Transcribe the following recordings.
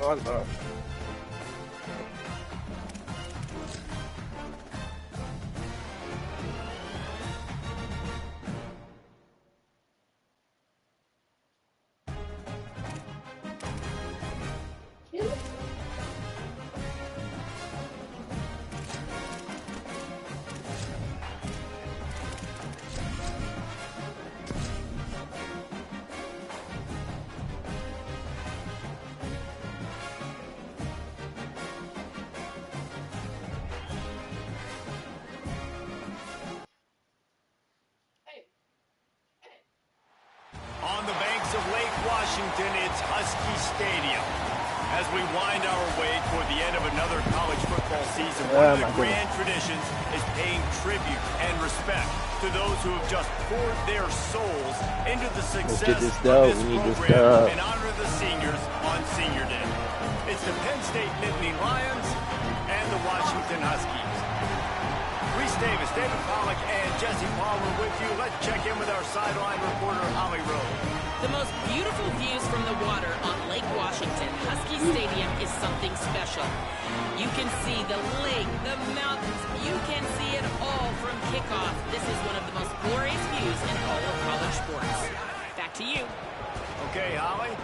Oh, no. On the banks of Lake Washington, it's Husky Stadium. As we wind our way toward the end of another college football season, one of the grand traditions is paying tribute and respect to those who have just poured their souls into the success of this program and honor the seniors on Senior Day. It's the Penn State Nittany Lions and the Washington Huskies. Reese Davis, David Pollack, and Jesse Palmer with you. Let's check in with our sideline reporter, Holly Rose. The most beautiful views from the water on Lake Washington. Husky Stadium is something special. You can see the lake, the mountains. You can see it all from kickoff. This is one of the most glorious views in all of college sports. Back to you. Okay, Holly.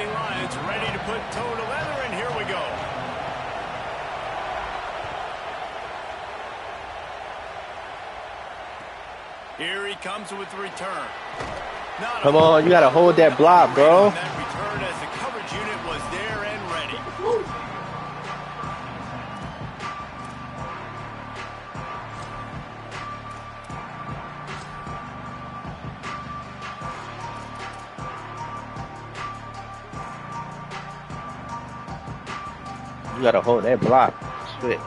Lions ready to put toe to leather, and here we go. Here he comes with the return. Come on, you gotta hold that block, bro. That return as the coverage unit was there and ready. You gotta hold that block. Shit.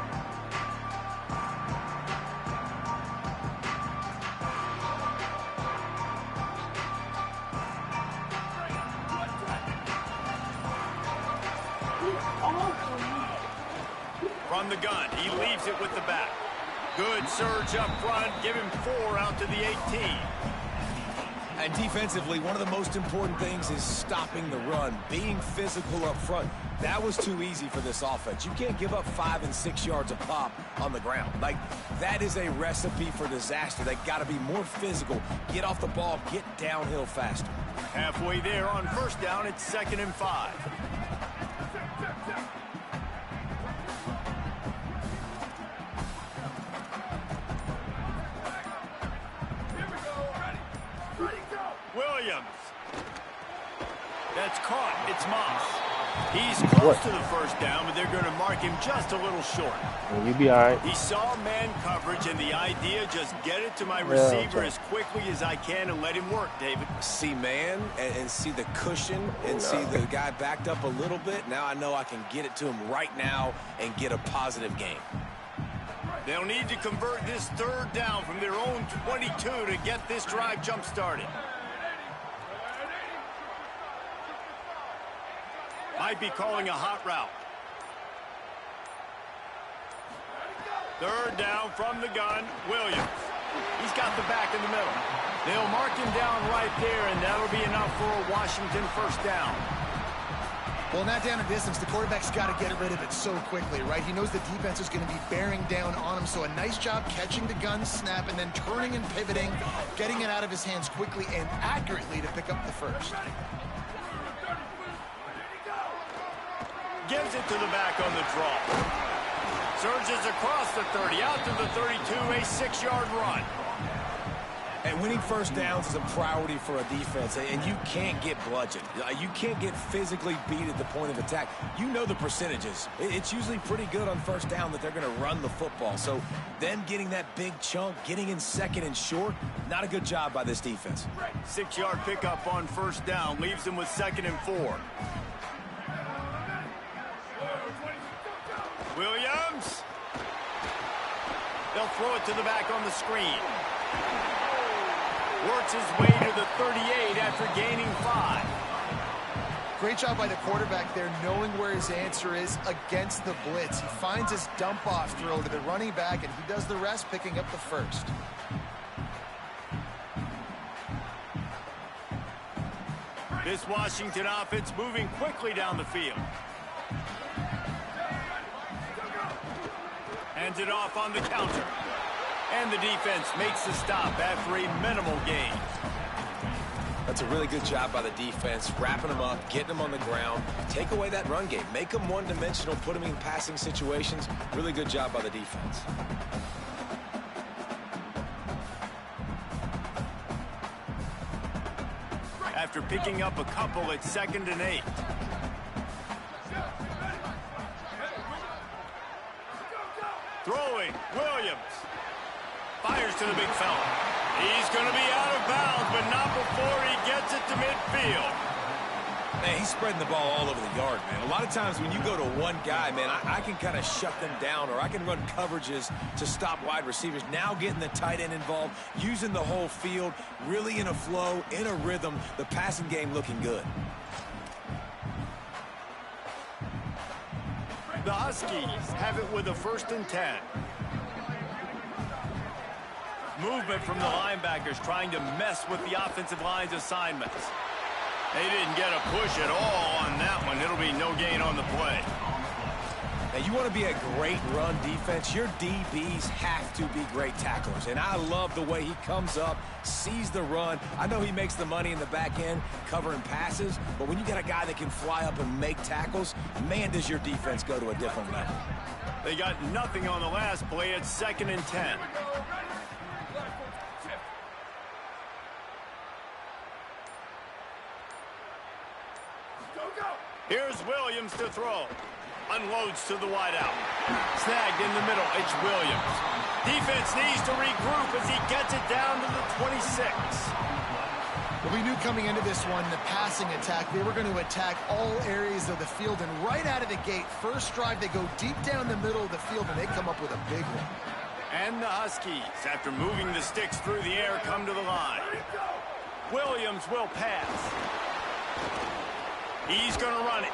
From the gun, he leaves it with the back. Good surge up front, give him 4 out to the 18. And defensively, one of the most important things is stopping the run, being physical up front. That was too easy for this offense. You can't give up 5 and 6 yards a pop on the ground. Like, that is a recipe for disaster. They got to be more physical, get off the ball, get downhill faster. Halfway there on first down, it's 2nd and 5. Williams. That's caught. It's Moss. He's close to the first down, but they're going to mark him just a little short. Well, you be all right. He saw man coverage, and the idea, just get it to my receiver as quickly as I can and let him work, David. See man and see the cushion and see the guy backed up a little bit. Now I know I can get it to him right now and get a positive gain. They'll need to convert this 3rd down from their own 22 to get this drive jump-started. Might be calling a hot route. 3rd down from the gun, Williams. He's got the back in the middle. They'll mark him down right there, and that'll be enough for a Washington first down. Well, in that down and distance, the quarterback's got to get rid of it so quickly, right? He knows the defense is going to be bearing down on him, so a nice job catching the gun snap and then turning and pivoting, getting it out of his hands quickly and accurately to pick up the first. Gives it to the back on the draw. Surges across the 30, out to the 32, a 6-yard run. And winning first downs is a priority for a defense, and you can't get bludgeoned. You can't get physically beat at the point of attack. You know the percentages. It's usually pretty good on first down that they're going to run the football. So them getting that big chunk, getting in 2nd and short, not a good job by this defense. 6-yard pickup on first down leaves them with 2nd and 4. Williams. They'll throw it to the back on the screen. Works his way to the 38 after gaining 5. Great job by the quarterback there, knowing where his answer is against the blitz. He finds his dump-off throw to the running back, and he does the rest, picking up the first. This Washington offense moving quickly down the field. Hands it off on the counter. And the defense makes the stop after a minimal gain. That's a really good job by the defense, wrapping them up, getting them on the ground, take away that run game, make them one-dimensional, put them in passing situations. Really good job by the defense. After picking up a couple at 2nd and 8. Throwing, Williams. Fires to the big fella. He's going to be out of bounds, but not before he gets it to midfield. Man, he's spreading the ball all over the yard, man. A lot of times when you go to one guy, man, I can kind of shut them down, or I can run coverages to stop wide receivers. Now getting the tight end involved, using the whole field, really in a flow, in a rhythm, the passing game looking good. The Huskies have it with a 1st and 10. Movement from the linebackers trying to mess with the offensive line's assignments. They didn't get a push at all on that one. It'll be no gain on the play. Now, you want to be a great run defense, your DBs have to be great tacklers. And I love the way he comes up, sees the run. I know he makes the money in the back end covering passes, but when you got a guy that can fly up and make tackles, man, does your defense go to a different level. They got nothing on the last play at 2nd and 10. Here's Williams to throw. Unloads to the wideout. Snagged in the middle. It's Williams. Defense needs to regroup as he gets it down to the 26. Well, we knew coming into this one, the passing attack, they were going to attack all areas of the field. And right out of the gate, first drive, they go deep down the middle of the field, and they come up with a big one. And the Huskies, after moving the sticks through the air, come to the line. Williams will pass. He's going to run it.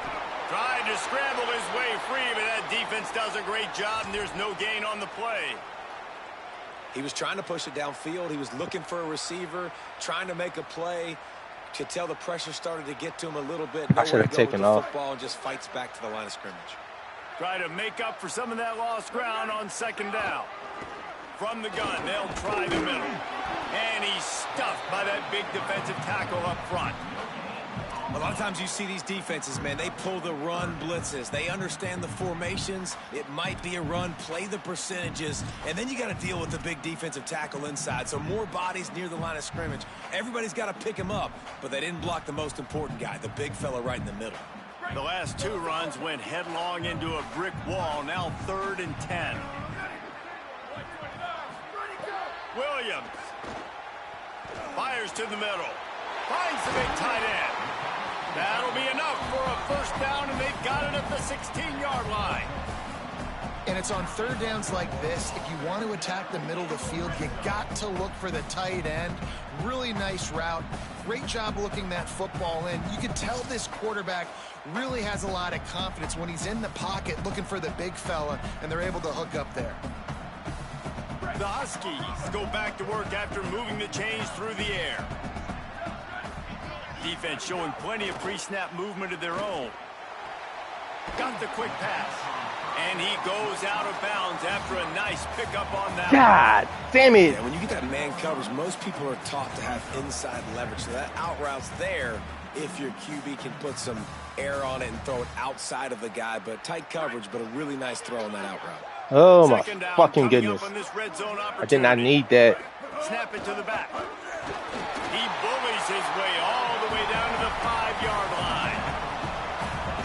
Tried to scramble his way free, but that defense does a great job, and there's no gain on the play. He was trying to push it downfield. He was looking for a receiver, trying to make a play. Could tell the pressure started to get to him a little bit. I should have taken off. Football and just fights back to the line of scrimmage. Try to make up for some of that lost ground on 2nd down. From the gun, they'll try the middle. And he's stuffed by that big defensive tackle up front. A lot of times you see these defenses, man, they pull the run blitzes. They understand the formations. It might be a run, play the percentages, and then you got to deal with the big defensive tackle inside. So more bodies near the line of scrimmage. Everybody's got to pick him up, but they didn't block the most important guy, the big fella right in the middle. The last 2 runs went headlong into a brick wall. Now 3rd and 10. Williams fires to the middle. Finds the big tight end. That'll be enough for a 1st down, and they've got it at the 16-yard line. And it's on 3rd downs like this. If you want to attack the middle of the field, you got to look for the tight end. Really nice route. Great job looking that football in. You can tell this quarterback really has a lot of confidence when he's in the pocket looking for the big fella, and they're able to hook up there. The Huskies go back to work after moving the chains through the air. Defense showing plenty of pre-snap movement of their own. Got the quick pass. And he goes out of bounds after a nice pickup on that. God damn it. Yeah, when you get that man coverage, most people are taught to have inside leverage. So that out route's there if your QB can put some air on it and throw it outside of the guy. But tight coverage, but a really nice throw on that out route. Oh, my fucking goodness. I did not need that. Snap it to the back. He bullies his way all the way down to the 5-yard line.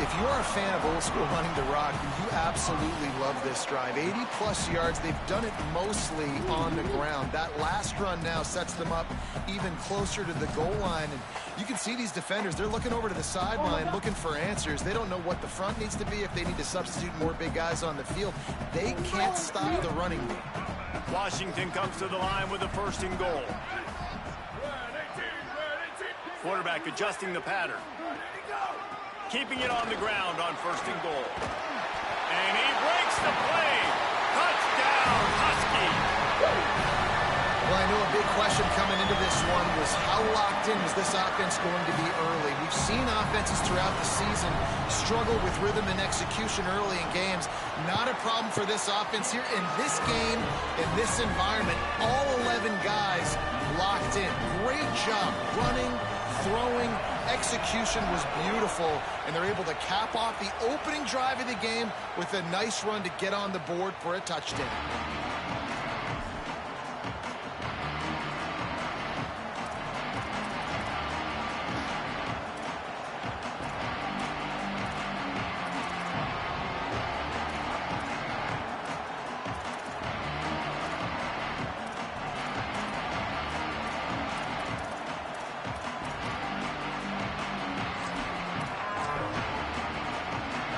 If you are a fan of old school running the rock, you absolutely love this drive. 80-plus yards. They've done it mostly on the ground. That last run now sets them up even closer to the goal line. And you can see these defenders, they're looking over to the sideline, looking for answers. They don't know what the front needs to be, if they need to substitute more big guys on the field. They can't stop the running game. Washington comes to the line with a 1st and goal. Quarterback adjusting the pattern. keeping it on the ground on 1st and goal. And he breaks the play. Touchdown, Huskies. Well, I know a big question coming into this one was how locked in was this offense going to be early? We've seen offenses throughout the season struggle with rhythm and execution early in games. Not a problem for this offense here. In this game, in this environment, all 11 guys locked in. Great job running, throwing. Execution was beautiful, and they're able to cap off the opening drive of the game with a nice run to get on the board for a touchdown.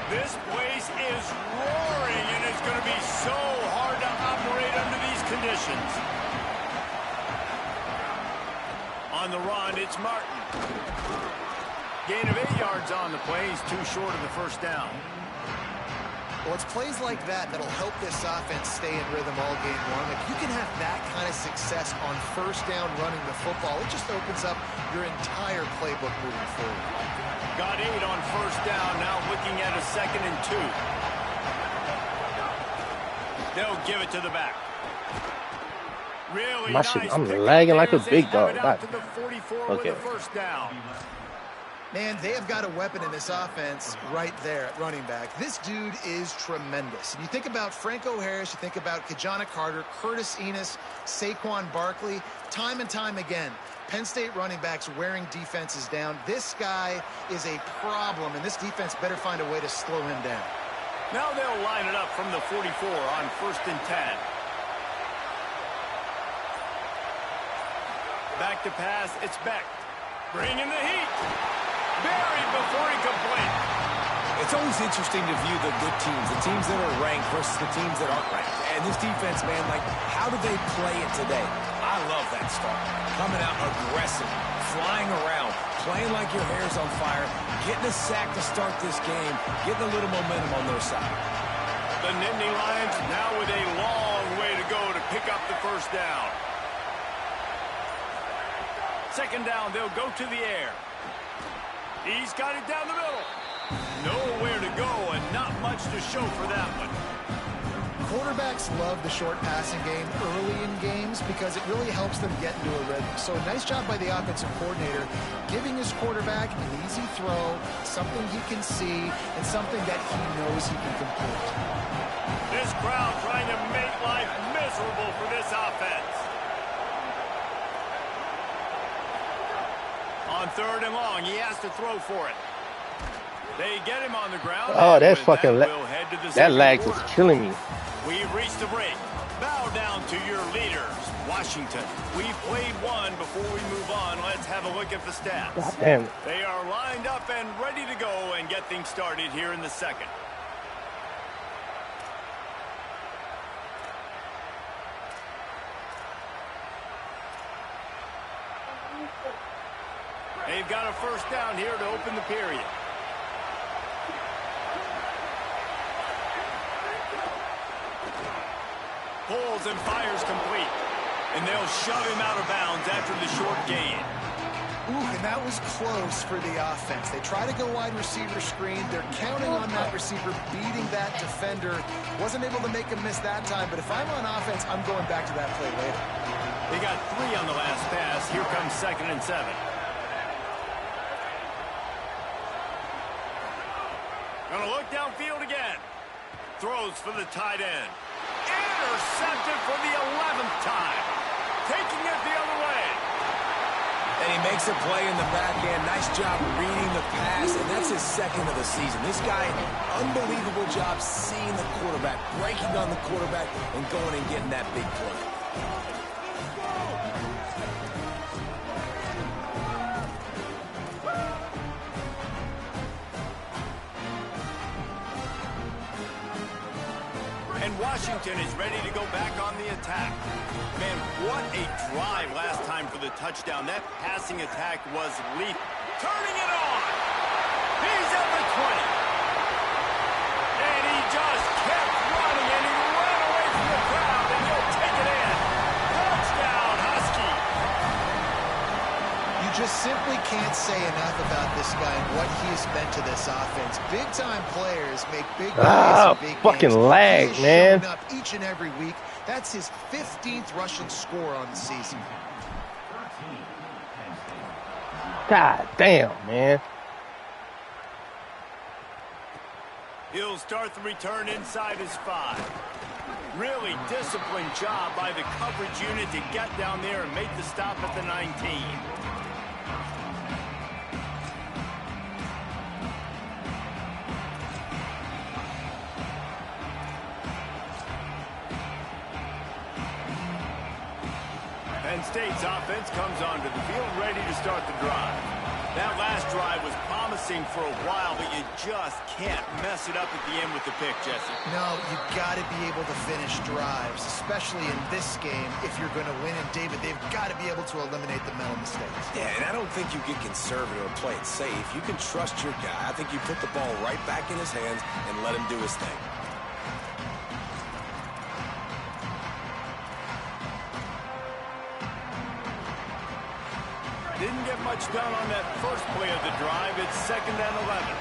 This place is roaring, and it's going to be so hard to operate under these conditions. On the run, it's Martin. Gain of 8 yards on the play. He's too short of the 1st down. Well, it's plays like that that'll help this offense stay in rhythm all game long. If you can have that kind of success on 1st down running the football, it just opens up your entire playbook moving forward. Got 8 on 1st down, now looking at a 2nd and 2. They'll give it to the back. Really nice. I'm lagging like a big dog. To the 44 okay. With the 1st down. Man, they have got a weapon in this offense right there at running back. This dude is tremendous. And you think about Franco Harris, you think about Kajana Carter, Curtis Enos, Saquon Barkley, time and time again. Penn State running backs wearing defenses down. This guy is a problem, and this defense better find a way to slow him down. Now they'll line it up from the 44 on 1st and 10. Back to pass, it's Beck. Bringing the heat. Buried before he complete. It's always interesting to view the good teams, the teams that are ranked versus the teams that aren't ranked. And this defense, man, like, how do they play it today? I love that start. Coming out aggressive, flying around, playing like your hair's on fire, getting a sack to start this game, getting a little momentum on their side. The Nittany Lions now with a long way to go to pick up the 1st down. 2nd down, they'll go to the air. He's got it down the middle. Nowhere to go and not much to show for that one. Quarterbacks love the short passing game early in games because it really helps them get into a rhythm. So nice job by the offensive coordinator giving his quarterback an easy throw, something he can see, and something that he knows he can complete. This crowd trying to make life miserable for this offense. On 3rd and long, he has to throw for it. They get him on the ground. Oh, that's fucking that lag is killing me. We've reached the break. Bow down to your leaders, Washington. We've played one. Before we move on, let's have a look at the stats. God damn. They are lined up and ready to go and get things started here in the 2nd. They've got a 1st down here to open the period. Pulls and fires complete. And they'll shove him out of bounds after the short gain. Ooh, and that was close for the offense. They try to go wide receiver screen. They're counting on that receiver beating that defender. Wasn't able to make him miss that time, but if I'm on offense, I'm going back to that play later. They got 3 on the last pass. Here comes 2nd and 7. Gonna look downfield again. Throws for the tight end. Intercepted for the 11th time. Taking it the other way. And he makes a play in the back end. Nice job reading the pass, and that's his 2nd of the season. This guy, unbelievable job seeing the quarterback, breaking on the quarterback, and going and getting that big play. Washington is ready to go back on the attack. Man, what a drive last time for the touchdown. That passing attack was lethal. Turning it on! He's at the 20. And he just kept running, and he ran away from the crowd, and he'll take it in. Touchdown, Husky. You just simply can't say enough about this guy and what he has meant to this offense. Big-time players make big plays in big fucking games. lag, He is man. showing up each and every week. That's his 15th rushing score on the season. God damn, man. He'll start the return inside his 5. Really disciplined job by the coverage unit to get down there and make the stop at the 19. Penn State's offense comes onto the field ready to start the drive. That last drive was promising for a while, but you just can't mess it up at the end with the pick, Jesse. No, you've got to be able to finish drives, especially in this game if you're going to win. And, David, they've got to be able to eliminate the mental mistakes. Yeah, and I don't think you get conservative or play it safe. You can trust your guy. I think you put the ball right back in his hands and let him do his thing. Didn't get much done on that first play of the drive. It's 2nd and 11.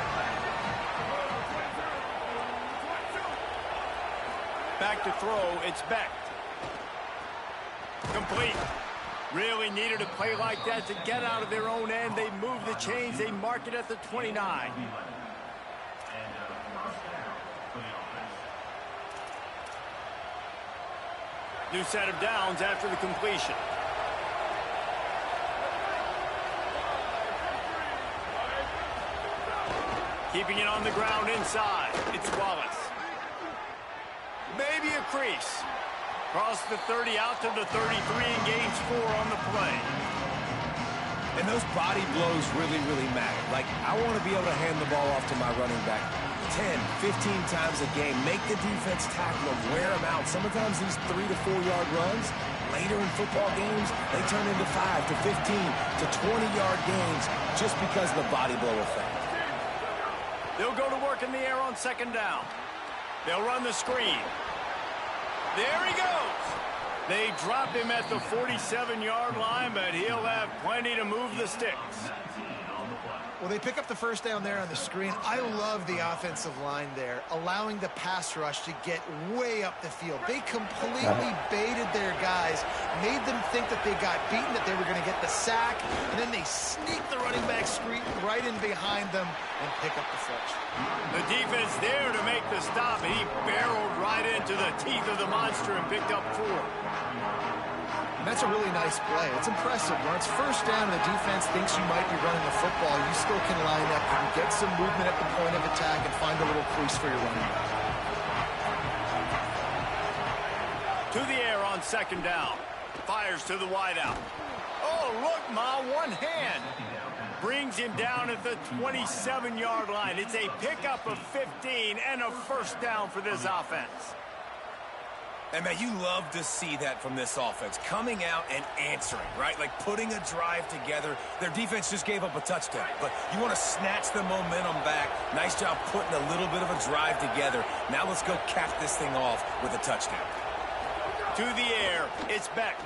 Back to throw. It's Beck. Complete. Really needed a play like that to get out of their own end. They move the chains. They mark it at the 29. New set of downs after the completion. Keeping it on the ground inside. It's Wallace. Maybe a crease. Cross the 30 out to the 33 and gains 4 on the play. And those body blows really matter. Like, I want to be able to hand the ball off to my running back 10, 15 times a game. Make the defense tackle them, wear them out. Sometimes these 3 to 4 yard runs, later in football games, they turn into 5 to 15 to 20-yard games just because of the body blow effect. They'll go to work in the air on 2nd down. They'll run the screen. There he goes. They drop him at the 47-yard line, but he'll have plenty to move the sticks. Well, they pick up the first down there on the screen. I love the offensive line there, allowing the pass rush to get way up the field. They completely baited their guys, made them think that they got beaten, that they were going to get the sack, and then they sneak the running back screen right in behind them and pick up the first. The defense there to make the stop, and he barreled right into the teeth of the monster and picked up 4. And that's a really nice play. It's impressive. When it's first down and the defense thinks you might be running the football, you still can line up and get some movement at the point of attack and find a little crease for your running back. To the air on 2nd down. Fires to the wideout. Oh, look, Ma, one hand. Brings him down at the 27-yard line. It's a pickup of 15 and a first down for this offense. And, man, you love to see that from this offense. Coming out and answering, right? Like putting a drive together. Their defense just gave up a touchdown. But you want to snatch the momentum back. Nice job putting a little bit of a drive together. Now let's go cap this thing off with a touchdown. To the air, it's Beck.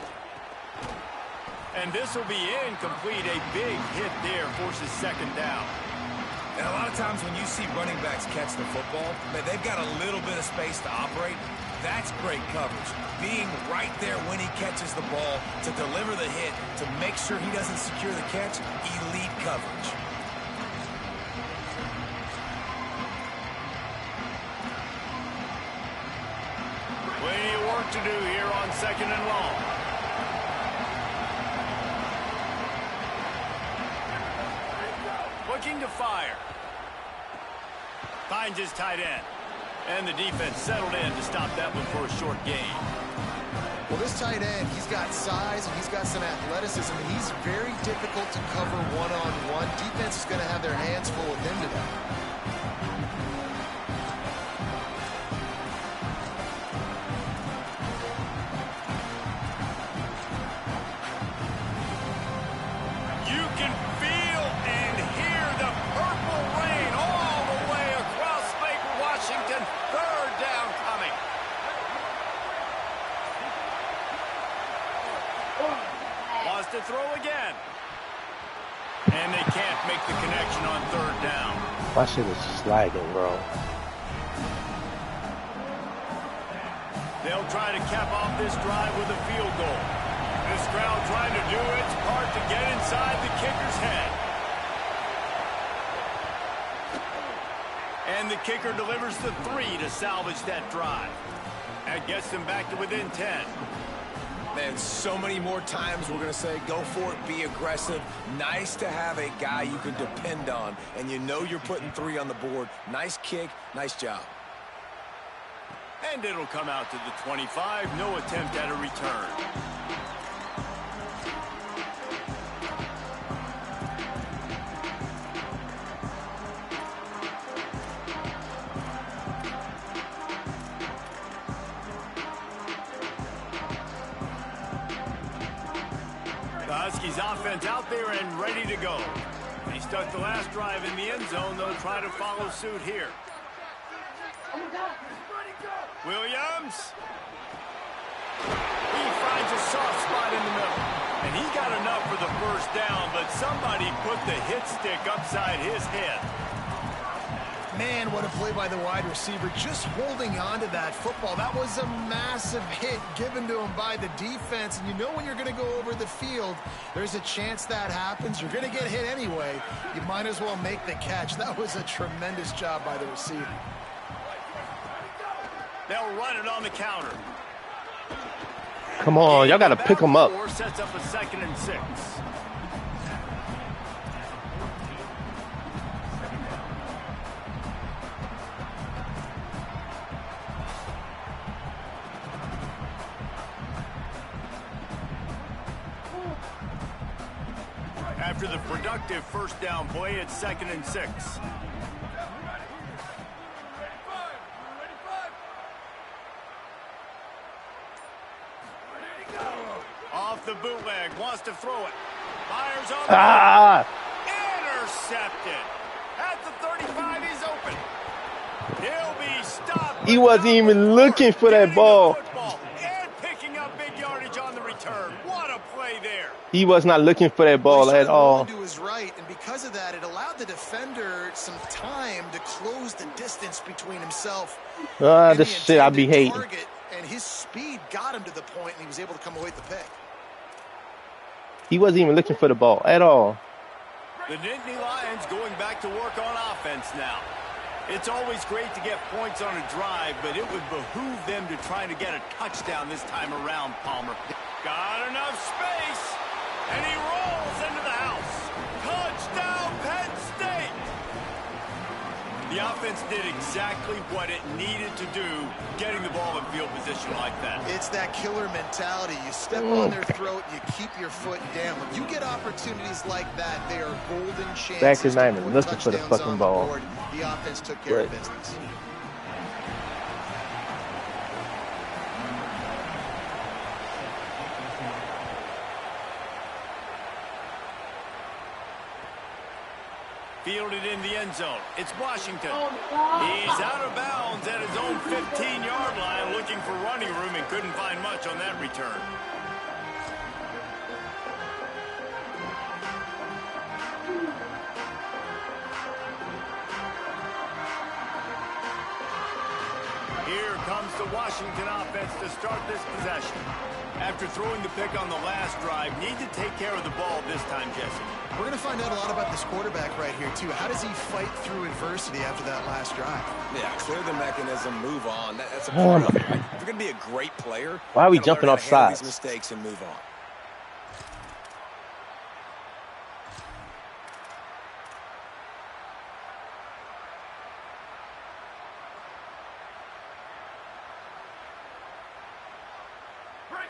And this will be incomplete. A big hit there forces 2nd down. And a lot of times when you see running backs catch the football, man, they've got a little bit of space to operate. That's great coverage. Being right there when he catches the ball to deliver the hit, to make sure he doesn't secure the catch, elite coverage. Plenty of work to do here on 2nd and long. Looking to fire. Finds his tight end. And the defense settled in to stop that one for a short gain. Well, this tight end, he's got size and he's got some athleticism, and he's very difficult to cover one-on-one. Defense is going to have their hands full with him today. You can feel and hear the purple rain to throw again. And they can't make the connection on third down. My shit is slagging, bro. They'll try to cap off this drive with a field goal. This crowd trying to do its part to get inside the kicker's head. And the kicker delivers the 3 to salvage that drive. That gets them back to within 10. Man, so many more times we're going to say, go for it, be aggressive. Nice to have a guy you can depend on, and you know you're putting 3 on the board. Nice kick, nice job. And it'll come out to the 25. No attempt at a return. The Huskies offense out there and ready to go. They stuck the last drive in the end zone. They'll try to follow suit here. Williams. He finds a soft spot in the middle. And he got enough for the first down, but somebody put the hit stick upside his head. Man, what a play by the wide receiver, just holding on to that football. That was a massive hit given to him by the defense. And you know when you're going to go over the field, there's a chance that happens. You're going to get hit anyway. You might as well make the catch. That was a tremendous job by the receiver. They'll run it on the counter. Come on, y'all got to pick him up. Sets up a 2nd and 6. After the productive first down play, it's 2nd and 6. Off the bootleg, wants to throw it. Fires on the intercepted. At the 35, he's open. He'll be stopped. He wasn't even looking for that ball. And picking up big yardage on the return. What a play there. He was not looking for that ball at all. To his right, and because of that, it allowed the defender some time to close the distance between himself and this shit I be hating. Target, and his speed got him to the point, and he was able to come away with the pick. He wasn't even looking for the ball at all. The Nittany Lions going back to work on offense now. It's always great to get points on a drive, but it would behoove them to try to get a touchdown this time around, Palmer. Got enough space, and he rolls into the house. Touchdown, Penn State! The offense did exactly what it needed to do, getting the ball in field position like that. It's that killer mentality. You step on their throat, you keep your foot down. When you get opportunities like that, they are golden chances. Back is not even looking for the fucking ball. The offense took care of business. Fielded in the end zone. It's Washington. He's out of bounds at his own 15-yard line, looking for running room and couldn't find much on that return. Here comes the Washington offense to start this possession. After throwing the pick on the last drive, need to take care of the ball this time, Jesse. We're going to find out a lot about this quarterback right here, too. How does he fight through adversity after that last drive? Yeah, clear the mechanism, move on. That's a part of it, right? If you're going to be a great player, why are we jumping off sides? These mistakes and move on.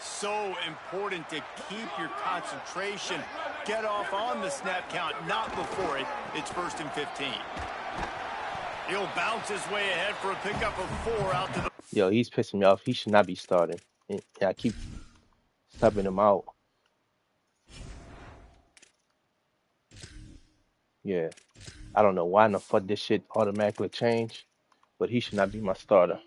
So important to keep your concentration. Get off on the snap count, not before it. It's 1st and 15. He'll bounce his way ahead for a pickup of 4 out to the... Yo, he's pissing me off. He should not be starting. Yeah, I keep subbing him out. Yeah. I don't know why in the fuck this shit automatically changed, but he should not be my starter.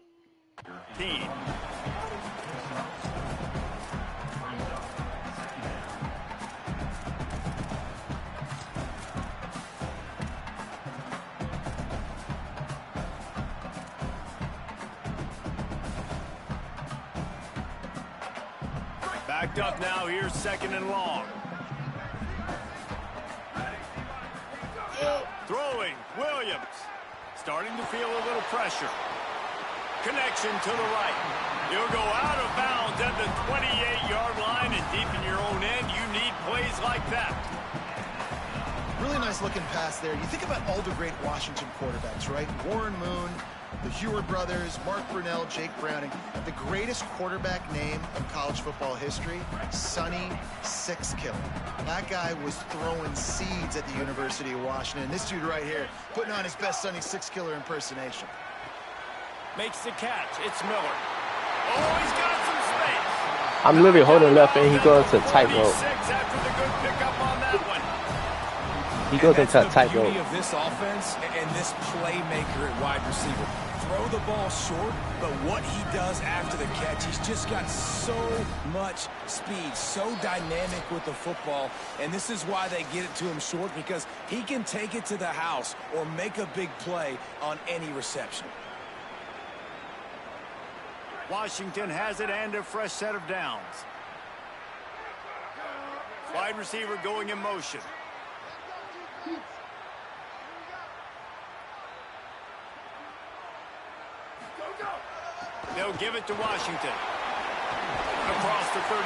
picked up now. Here's 2nd and long. Throwing, Williams. Starting to feel a little pressure. Connection to the right. You'll go out of bounds at the 28-yard line, and deep in your own end, you need plays like that. Really nice looking pass there. You think about all the great Washington quarterbacks, right? Warren Moon, the Heward brothers, Mark Brunell, Jake Browning. The greatest quarterback name in college football history, Sonny Six Killer. That guy was throwing seeds at the University of Washington. This dude right here, putting on his best Sonny Six Killer impersonation. Makes the catch. It's Miller. Oh, he's got some space. I'm literally holding left and he goes to tightrope. After the good pickup on that one. He goes into a tightrope. The beauty of this offense and this playmaker at wide receiver. Throw the ball short, but what he does after the catch, he's just got so much speed, so dynamic with the football, and this is why they get it to him short, because he can take it to the house or make a big play on any reception. Washington has it and a fresh set of downs. Wide receiver going in motion. They'll give it to Washington. Across the 35.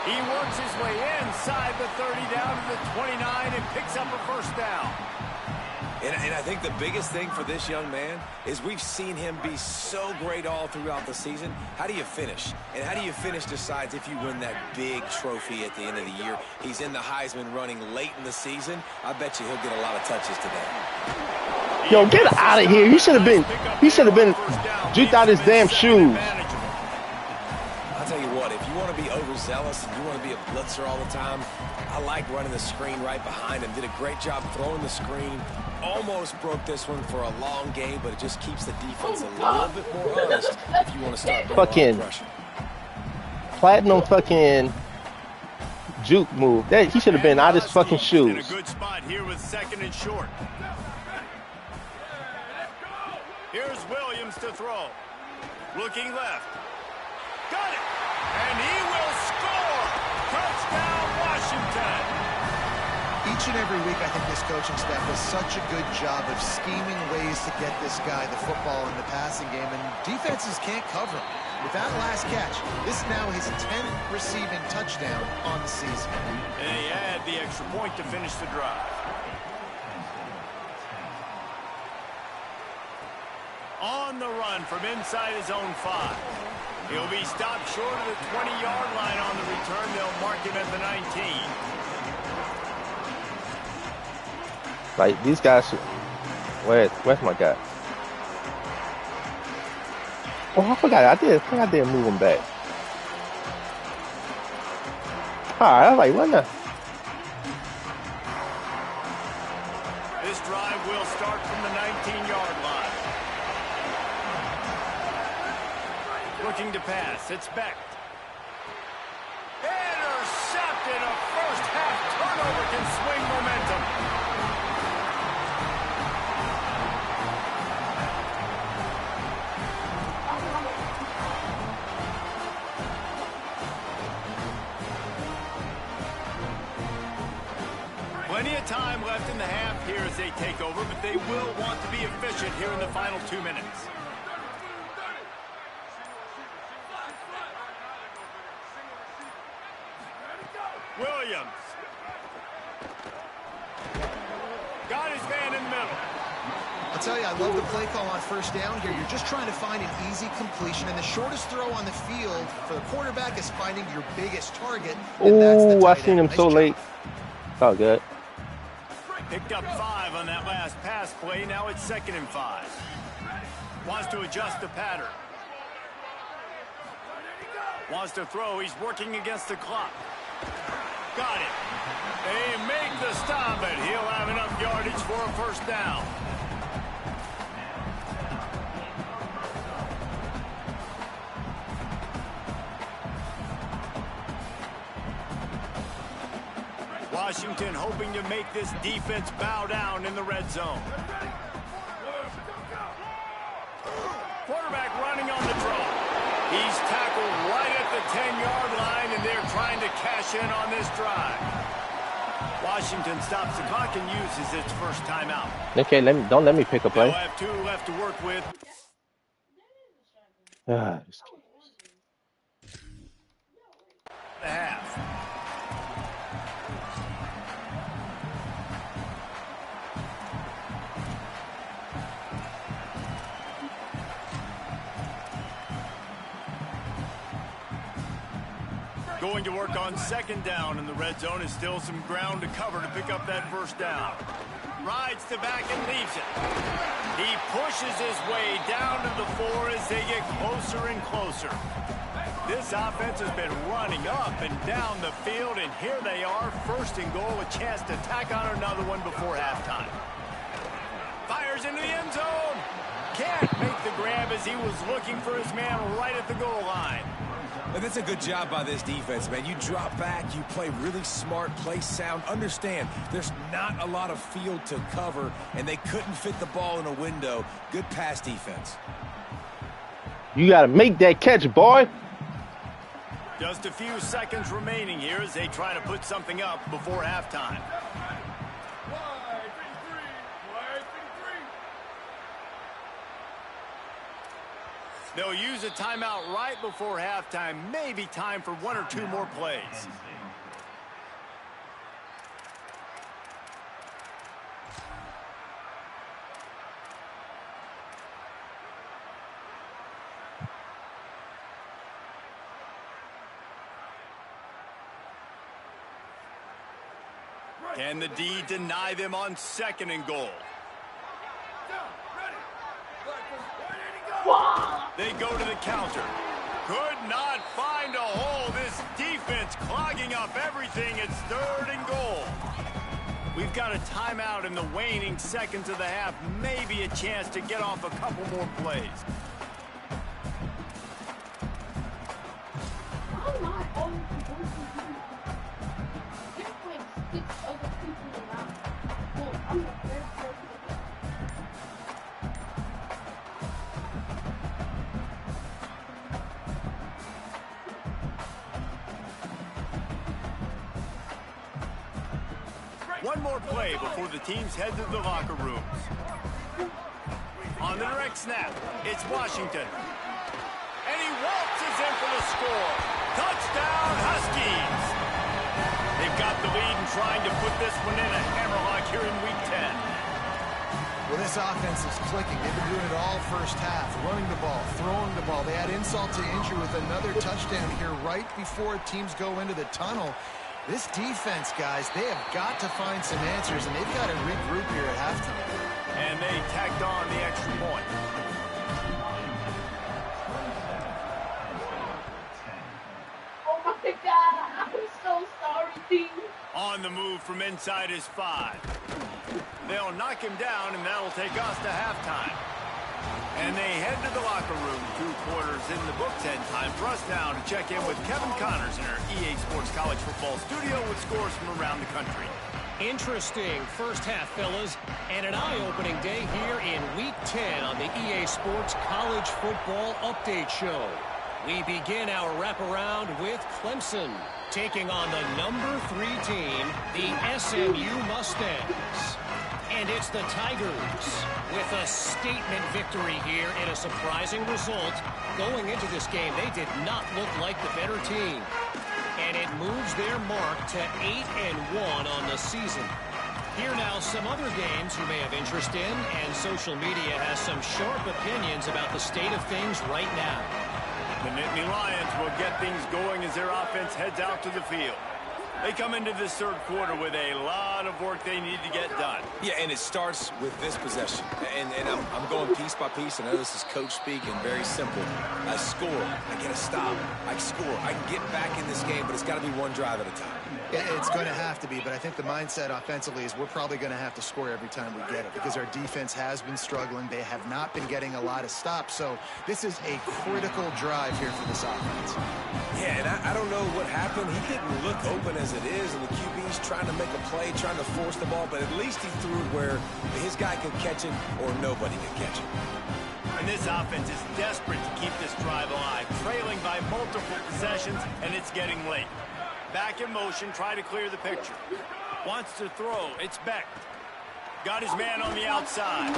He works his way inside the 30 down to the 29 and picks up a first down. And I think the biggest thing for this young man is we've seen him be so great all throughout the season. How do you finish? And how do you finish decides if you win that big trophy at the end of the year. He's in the Heisman running late in the season. I bet you he'll get a lot of touches today. Yo, get out of here. He should have been juked out his damn shoes. I'll tell you what, if you want to be overzealous and you want to be a blitzer all the time, I like running the screen right behind him. Did a great job throwing the screen. Almost broke this one for a long game, but it just keeps the defense a little bit more honest if you want to start fucking platinum fucking juke move. That he should have been out his fucking shoes. In a good spot here with 2nd and short. Here's Williams to throw. Looking left. Got it. And he will score. Touchdown, Washington. Each and every week, I think this coaching staff does such a good job of scheming ways to get this guy the football in the passing game, and defenses can't cover him. With that last catch, this is now his 10th receiving touchdown on the season. And he had the extra point to finish the drive. On the run from inside his own 5. He'll be stopped short of the 20-yard line on the return. They'll mark him at the 19. Like, these guys should... Where's my guy? Oh, I forgot. I think I did move him back. Alright, I was like, what the... This drive will start from the 19-yard line. Looking to pass. It's Beck. Intercepted. A first-half turnover can swing momentum. Plenty of time left in the half here as they take over, but they will want to be efficient here in the final 2 minutes. Williams. Got his man in the middle. I'll tell you, I love the play call on first down here. You're just trying to find an easy completion, and the shortest throw on the field for the quarterback is finding your biggest target. Oh, I seen him so late. Oh, good. Picked up 5 on that last pass play. Now it's 2nd and 5. Wants to adjust the pattern. Wants to throw. He's working against the clock. Got it. They make the stop, but he'll have enough yardage for a first down. Washington hoping to make this defense bow down in the red zone. Quarterback running on the draw. He's tackled right at the 10-yard line, and they're trying to cash in on this drive. Washington stops the clock and uses its first timeout. Okay, don't let me pick a play. They'll have 2 left to work with. The half. Going to work on second down, and the red zone is still some ground to cover to pick up that first down. Rides to back and leaves it. He pushes his way down to the 4 as they get closer and closer. This offense has been running up and down the field, and here they are, first and goal, a chance to tack on another one before halftime. Fires into the end zone. Can't make the grab as he was looking for his man right at the goal line. But that's a good job by this defense, man. You drop back, you play really smart, play sound. Understand, there's not a lot of field to cover, and they couldn't fit the ball in a window. Good pass defense. You got to make that catch, boy. Just a few seconds remaining here as they try to put something up before halftime. They'll use a timeout right before halftime. Maybe time for 1 or 2 more plays. Can the D deny them on second and goal? They go to the counter. Could not find a hole. This defense clogging up everything. It's third and goal. We've got a timeout in the waning seconds of the half. Maybe a chance to get off a couple more plays. One more play before the teams head to the locker rooms. On the direct snap, it's Washington. And he waltzes in for the score. Touchdown, Huskies! They've got the lead and trying to put this one in a hammerlock here in Week 10. Well, this offense is clicking. They've been doing it all first half. Running the ball, throwing the ball. They had insult to injury with another touchdown here right before teams go into the tunnel. This defense, guys, they have got to find some answers, and they've got to regroup here at halftime. And they tacked on the extra point. Oh my God, I'm so sorry, Dean. On the move from inside his 5. They'll knock him down, and that'll take us to halftime. And they head to the locker room. 2 quarters in the books, and time for us now to check in with Kevin Connors in our EA Sports College Football studio with scores from around the country. Interesting first half, fellas, and an eye-opening day here in Week 10 on the EA Sports College Football Update Show. We begin our wraparound with Clemson, taking on the number 3 team, the SMU Mustangs. And it's the Tigers with a statement victory here in a surprising result. Going into this game, they did not look like the better team. And it moves their mark to 8-1 on the season. Here now, some other games you may have interest in, and social media has some sharp opinions about the state of things right now. The Nittany Lions will get things going as their offense heads out to the field. They come into this third quarter with a lot of work they need to get done. Yeah, and it starts with this possession. And I'm going piece by piece. I know this is coach speak and very simple. I score. I get a stop. I score. I can get back in this game, but it's got to be one drive at a time. Yeah, it's going to have to be, but I think the mindset offensively is we're probably going to have to score every time we get it because our defense has been struggling. They have not been getting a lot of stops, so this is a critical drive here for this offense. Yeah, and I don't know what happened. He didn't look open as it is, and the QB's trying to make a play, trying to force the ball, but at least he threw it where his guy could catch it or nobody could catch it. And this offense is desperate to keep this drive alive, trailing by multiple possessions, and it's getting late. Back in motion, try to clear the picture. Wants to throw. It's Beck. Got his man on the outside.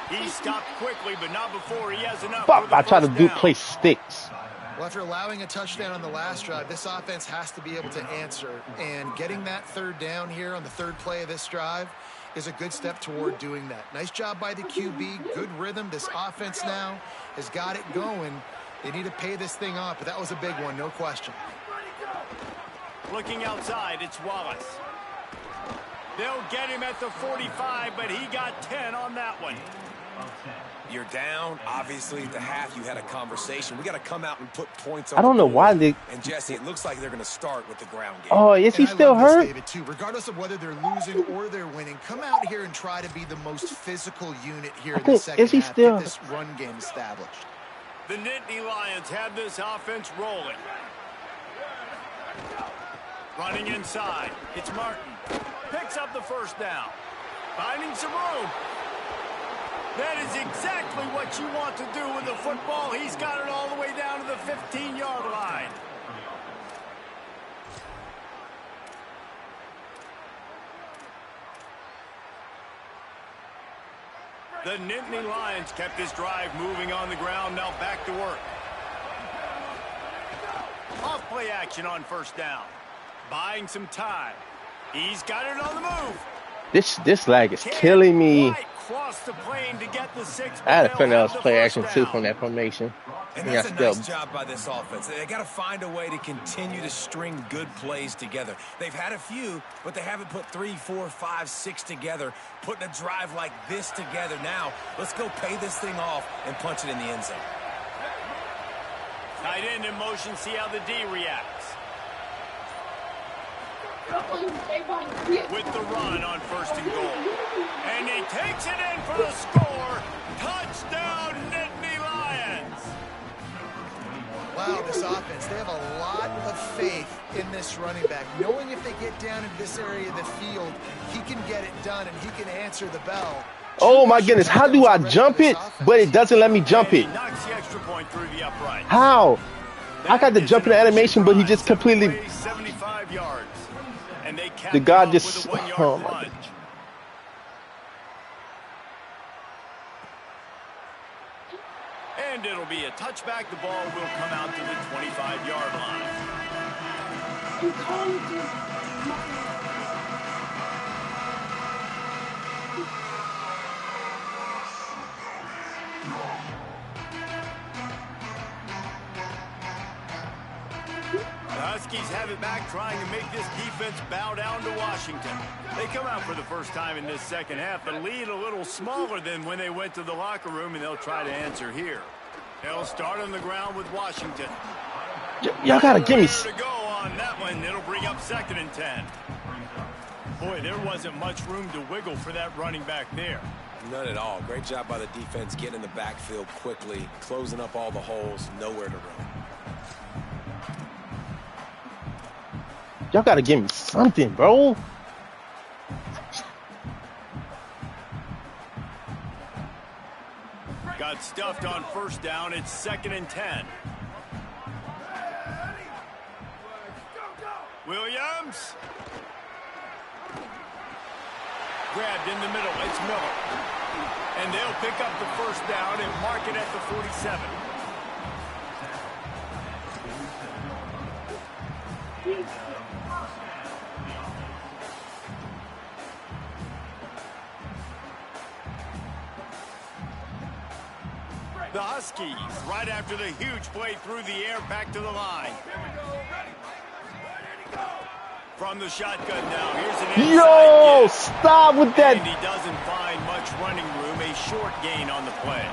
He stopped quickly, but not before he has enough. Fuck, I try to play sticks. Well, after allowing a touchdown on the last drive, this offense has to be able to answer. And getting that third down here on the third play of this drive is a good step toward doing that. Nice job by the QB. Good rhythm. This offense now has got it going. They need to pay this thing off, but that was a big one, no question. Looking outside, it's Wallace. They'll get him at the 45, but he got 10 on that one. You're down. Obviously, at the half, you had a conversation. We got to come out and put points on I don't know why they... And, Jesse, it looks like they're going to start with the ground game. Oh, is he still hurt? David, too. Regardless of whether they're losing or they're winning, come out here and try to be the most physical unit here in the second half. Get this run game established. The Nittany Lions have this offense rolling. Running inside. It's Martin. Picks up the first down. Finding some room. That is exactly what you want to do with the football. He's got it all the way down to the 15-yard line. The Nittany Lions kept this drive moving on the ground. Now back to work. Off play action on first down. Buying some time. He's got it on the move. This lag is killing me. Cross the plane to get the 6. I had a friend that was play action too from that formation. And that's a nice job by this offense. They got to find a way to continue to string good plays together. They've had a few, but they haven't put 3, 4, 5, 6 together. Putting a drive like this together. Now, let's go pay this thing off and punch it in the end zone. Tight end in motion, see how the D reacts. With the run on first and goal. And he takes it in for the score. Touchdown, Nittany Lions. Wow, this offense, they have a lot of faith in this running back. Knowing if they get down in this area of the field, he can get it done and he can answer the bell. Oh my goodness, how do I jump it? But it doesn't let me jump it. Knocks the extra point through the upright. How? I got to jump in the animation, but he just completely... 75 yards. And they the guy just... Oh my God. And it'll be a touchback. The ball will come out to the 25-yard line. The Huskies have it back, trying to make this defense bow down to Washington. They come out for the first time in this second half. The lead a little smaller than when they went to the locker room, and they'll try to answer here. They'll start on the ground with Washington. Y'all gotta give me... To go on that one, it'll bring up 2nd and 10. Boy, there wasn't much room to wiggle for that running back there. None at all. Great job by the defense getting in the backfield quickly, closing up all the holes, nowhere to run. Y'all gotta give me something, bro. Got stuffed on first down. It's 2nd and 10. Williams. Grabbed in the middle. It's Miller. And they'll pick up the first down and mark it at the 47. The Huskies, right after the huge play through the air, back to the line. From the shotgun now, here's an inside Yo, get. stop with that. And he doesn't find much running room, a short gain on the play.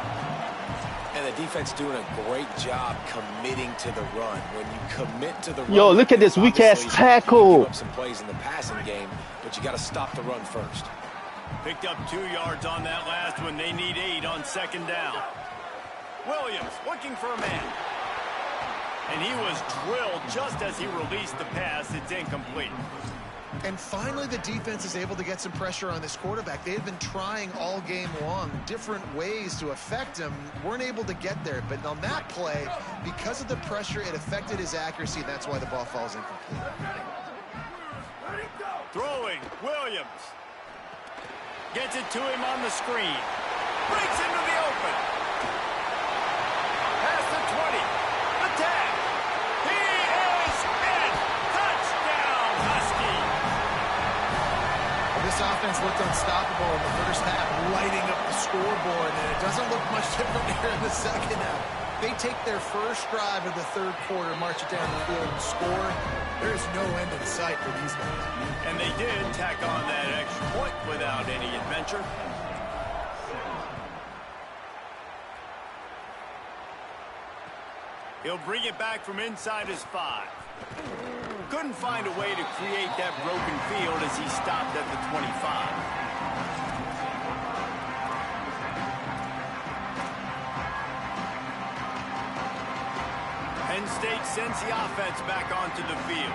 And the defense doing a great job committing to the run. When you commit to the run, Yo, look at this weak-ass tackle. You give up some plays in the passing game, but you got to stop the run first. Picked up 2 yards on that last one. They need 8 on 2nd down. Williams looking for a man. And he was drilled just as he released the pass. It's incomplete. And finally, the defense is able to get some pressure on this quarterback. They had been trying all game long different ways to affect him. Weren't able to get there. But on that play, because of the pressure, it affected his accuracy. And that's why the ball falls incomplete. Throwing, Williams. Gets it to him on the screen. Breaks into the open. Past the 20. The 10. He is in. Touchdown, Huskies. This offense looked unstoppable in the first half, lighting up the scoreboard, and it doesn't look much different here in the second half. They take their first drive of the third quarter, march it down the field, and score. There is no end in sight for these guys. And they did tack on that extra point without any adventure. He'll bring it back from inside his 5. Couldn't find a way to create that broken field as he stopped at the 25. Penn State sends the offense back onto the field.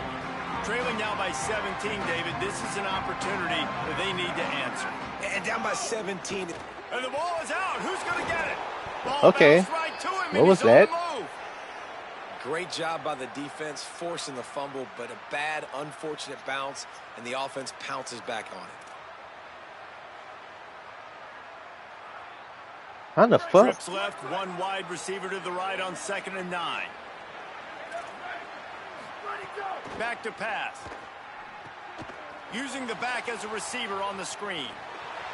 Trailing now by 17, David. This is an opportunity that they need to answer. And down by 17. And the ball is out. Who's going to get it? Ball Okay. bounced right to him, What was that? Great job by the defense forcing the fumble, but a bad, unfortunate bounce, and the offense pounces back on it. How the fuck? Trips left, one wide receiver to the right on 2nd and 9. Back to pass. Using the back as a receiver on the screen.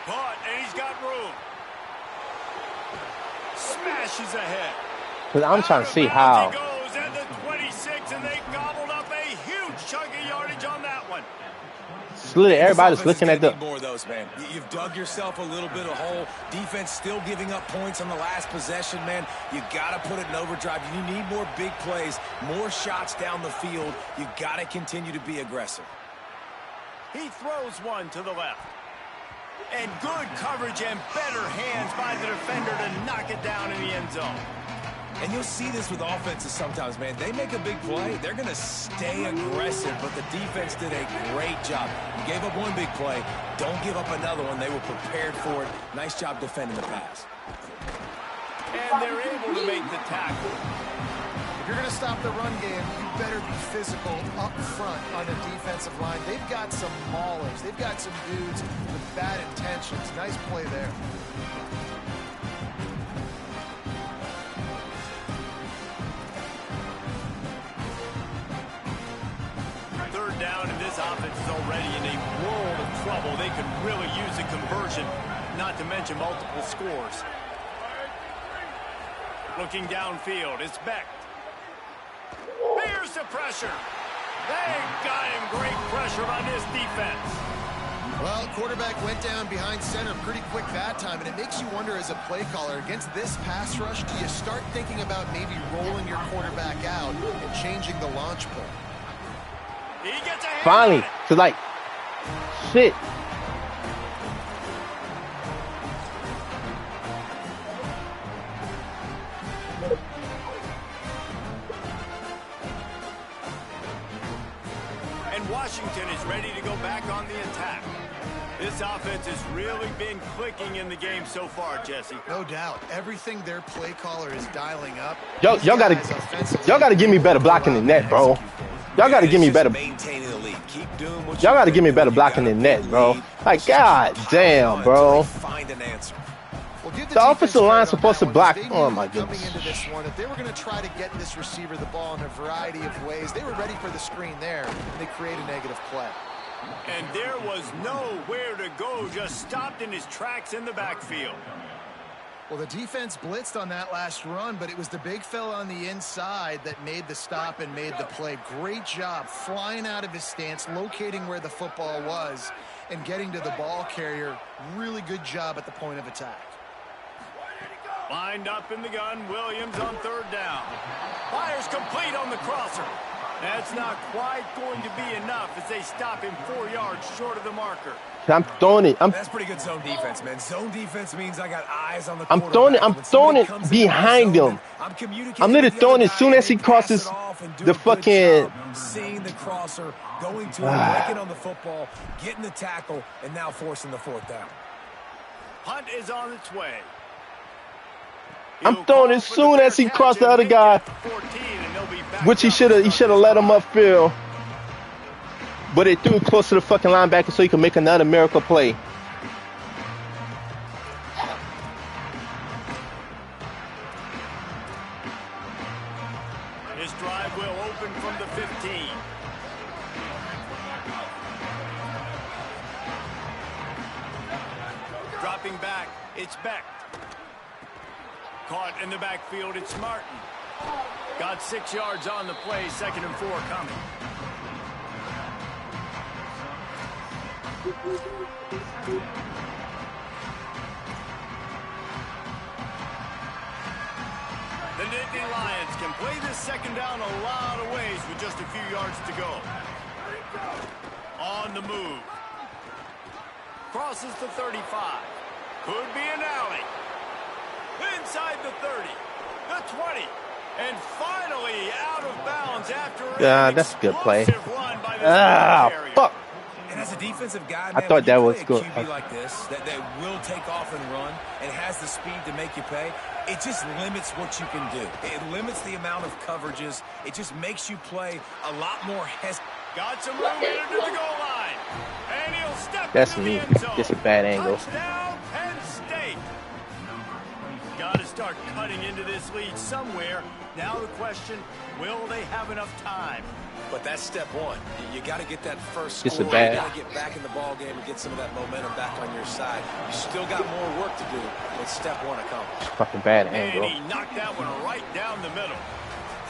Caught, and he's got room. Smashes ahead. Because I'm trying to see how. He goes at the 26, and they gobbled up a huge chunk of yardage on that one. Literally, everybody's looking at the. More of those, man. You've dug yourself a little bit of hole. Defense still giving up points on the last possession, man. You got to put it in overdrive. You need more big plays, more shots down the field. You got to continue to be aggressive. He throws one to the left. And good coverage and better hands by the defender to knock it down in the end zone. And you'll see this with offenses sometimes, man. They make a big play. They're going to stay aggressive, but the defense did a great job. You gave up one big play. Don't give up another one. They were prepared for it. Nice job defending the pass. And they're able to make the tackle. If you're going to stop the run game, you better be physical up front on the defensive line. They've got some maulers. They've got some dudes with bad intentions. Nice play there. Third down, and this offense is already in a world of trouble. They could really use a conversion, not to mention multiple scores. Looking downfield, it's Beck. Here's the pressure. They got him. Great pressure on this defense. Well, quarterback went down behind center pretty quick that time, and it makes you wonder as a play caller, against this pass rush, do you start thinking about maybe rolling your quarterback out and changing the launch point? He gets a Finally, to like, shit. And Washington is ready to go back on the attack. This offense has really been clicking in the game so far, Jesse. No doubt. Everything their play caller is dialing up. Y'all gotta give me better blocking than that, bro. Y'all gotta give me better. Y'all gotta give me better blocking than that, bro. Like, god damn, bro. Find an answer. The offensive line's supposed to block. Oh my goodness. Into this one, if they were going to try to get this receiver the ball in a variety of ways, they were ready for the screen there, and they create a negative play. And there was nowhere to go, just stopped in his tracks in the backfield. Well, the defense blitzed on that last run, but it was the big fella on the inside that made the stop and made the play. Great job flying out of his stance, locating where the football was, and getting to the ball carrier. Really good job at the point of attack. Lined up in the gun, Williams on third down. Fires complete on the crosser. That's not quite going to be enough as they stop him 4 yards short of the marker. I'm throwing it. That's pretty good zone defense, man. Zone defense means I got eyes on the I'm throwing it. I'm throwing it behind him. I'm literally throwing it as soon as he crosses the fucking. Seeing the crosser, going to him, breaking on the football, getting the tackle, and now forcing the 4th down. Hunt is on its way. I'm throwing it as soon as he crossed the other guy, which he should have let him upfield. But they threw it close to the fucking linebacker so he could make another miracle play. This drive will open from the 15. Dropping back, it's Beck. Caught in the backfield, it's Martin. Got 6 yards on the play, 2nd and 4 coming. The Nittany Lions can play this 2nd down a lot of ways with just a few yards to go. On the move. Crosses the 35. Could be an alley. Inside the 30. The 20. And finally out of bounds after that's a good play. Fuck. And as a defensive guy, I thought that was good. QB like this, that will take off and run and has the speed to make you pay, it just limits what you can do. It limits the amount of coverages. It just makes you play a lot more Got some room into the goal line. And he'll step That's into me. the end zone. That's a bad angle. Touchdown, Penn State. Got to start cutting into this lead somewhere. Now the question, will they have enough time? But that's step one. You got to get that first It's score. a bad. You got to get back in the ball game and get some of that momentum back on your side. You still got more work to do, but step one accomplished. Fucking bad And angle. he knocked that one right down the middle.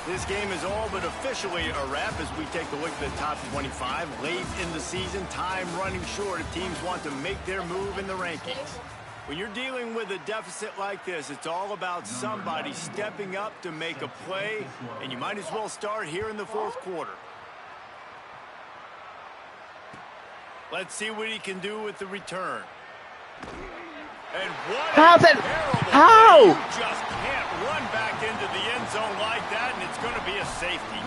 This game is all but officially a wrap as we take a look at the top 25. Late in the season, time running short if teams want to make their move in the rankings. When you're dealing with a deficit like this, it's all about somebody stepping up to make a play, and you might as well start here in the 4th quarter. Let's see what he can do with the return. And what How's that? How? You just can't run back into the end zone like that, and it's going to be a safety.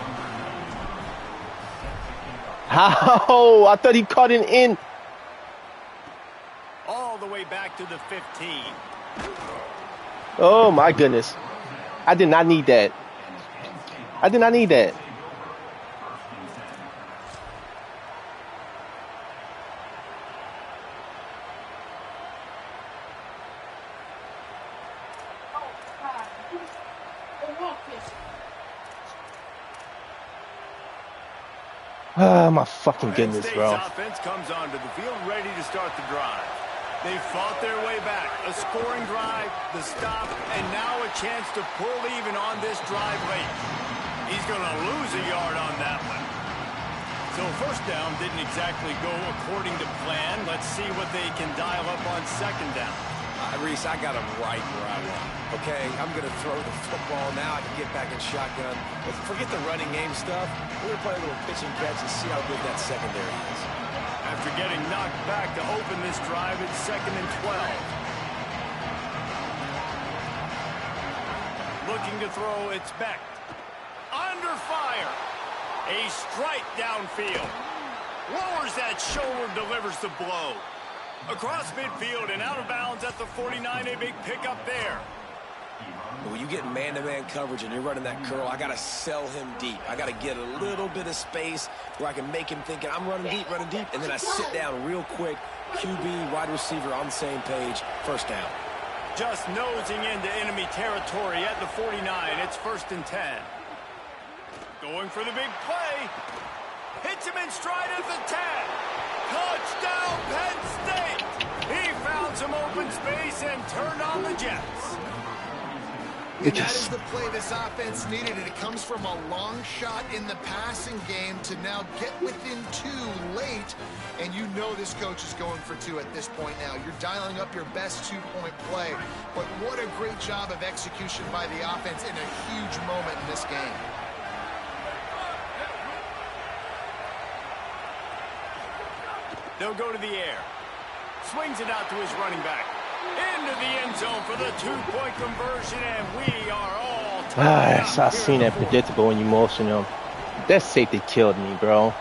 How? I thought he caught it in. All the way back to the 15. Oh my goodness. I did not need that. I did not need that. Oh my fucking goodness, bro. Offense comes onto the field ready to start the drive. They fought their way back. A scoring drive, the stop, and now a chance to pull even on this drive late. He's going to lose a yard on that one. So first down didn't exactly go according to plan. Let's see what they can dial up on 2nd down. Reese, I got him right where I want. Okay, I'm going to throw the football. Now I can get back in shotgun. But forget the running game stuff. We're going to play a little pitch and catch and see how good that secondary is. After getting knocked back to open this drive, it's 2nd and 12. Looking to throw, it's Beck. Under fire. A strike downfield. Lowers that shoulder, delivers the blow. Across midfield and out of bounds at the 49, a big pickup there. When you get man-to-man coverage and you're running that curl, I got to sell him deep. I got to get a little bit of space where I can make him think I'm running deep, and then I sit down real quick. QB, wide receiver on the same page, first down. Just nosing into enemy territory at the 49. It's 1st and 10. Going for the big play. Hits him in stride at the 10. Touchdown, Penn State! He found some open space and turned on the Jets. And that is the play this offense needed, and it comes from a long shot in the passing game to now get within 2 late, and you know this coach is going for 2 at this point now. You're dialing up your best 2-point play, but what a great job of execution by the offense in a huge moment in this game. They'll go to the air. Swings it out to his running back. Into the end zone for the 2-point conversion, and we are all tied up. I seen that predictable and emotional. That safety killed me, bro.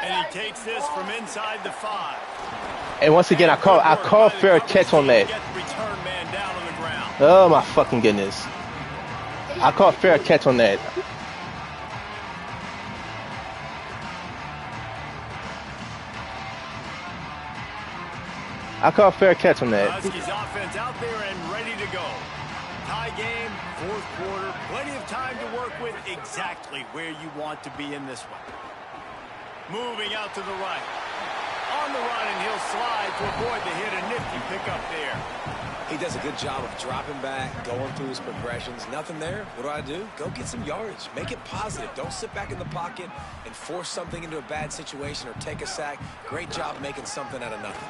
And he takes this from inside the 5. And once again, I call fair catch on that. Return man down on the ground. Oh my fucking goodness! I call fair catch on that. I call fair catch on that. Huskies offense out there and ready to go. Tie game, 4th quarter, plenty of time to work with, exactly where you want to be in this one. Moving out to the right. On the run, and he'll slide to avoid the hit. A nifty pickup there. He does a good job of dropping back, going through his progressions. Nothing there. What do? Go get some yardage. Make it positive. Don't sit back in the pocket and force something into a bad situation or take a sack. Great job making something out of nothing.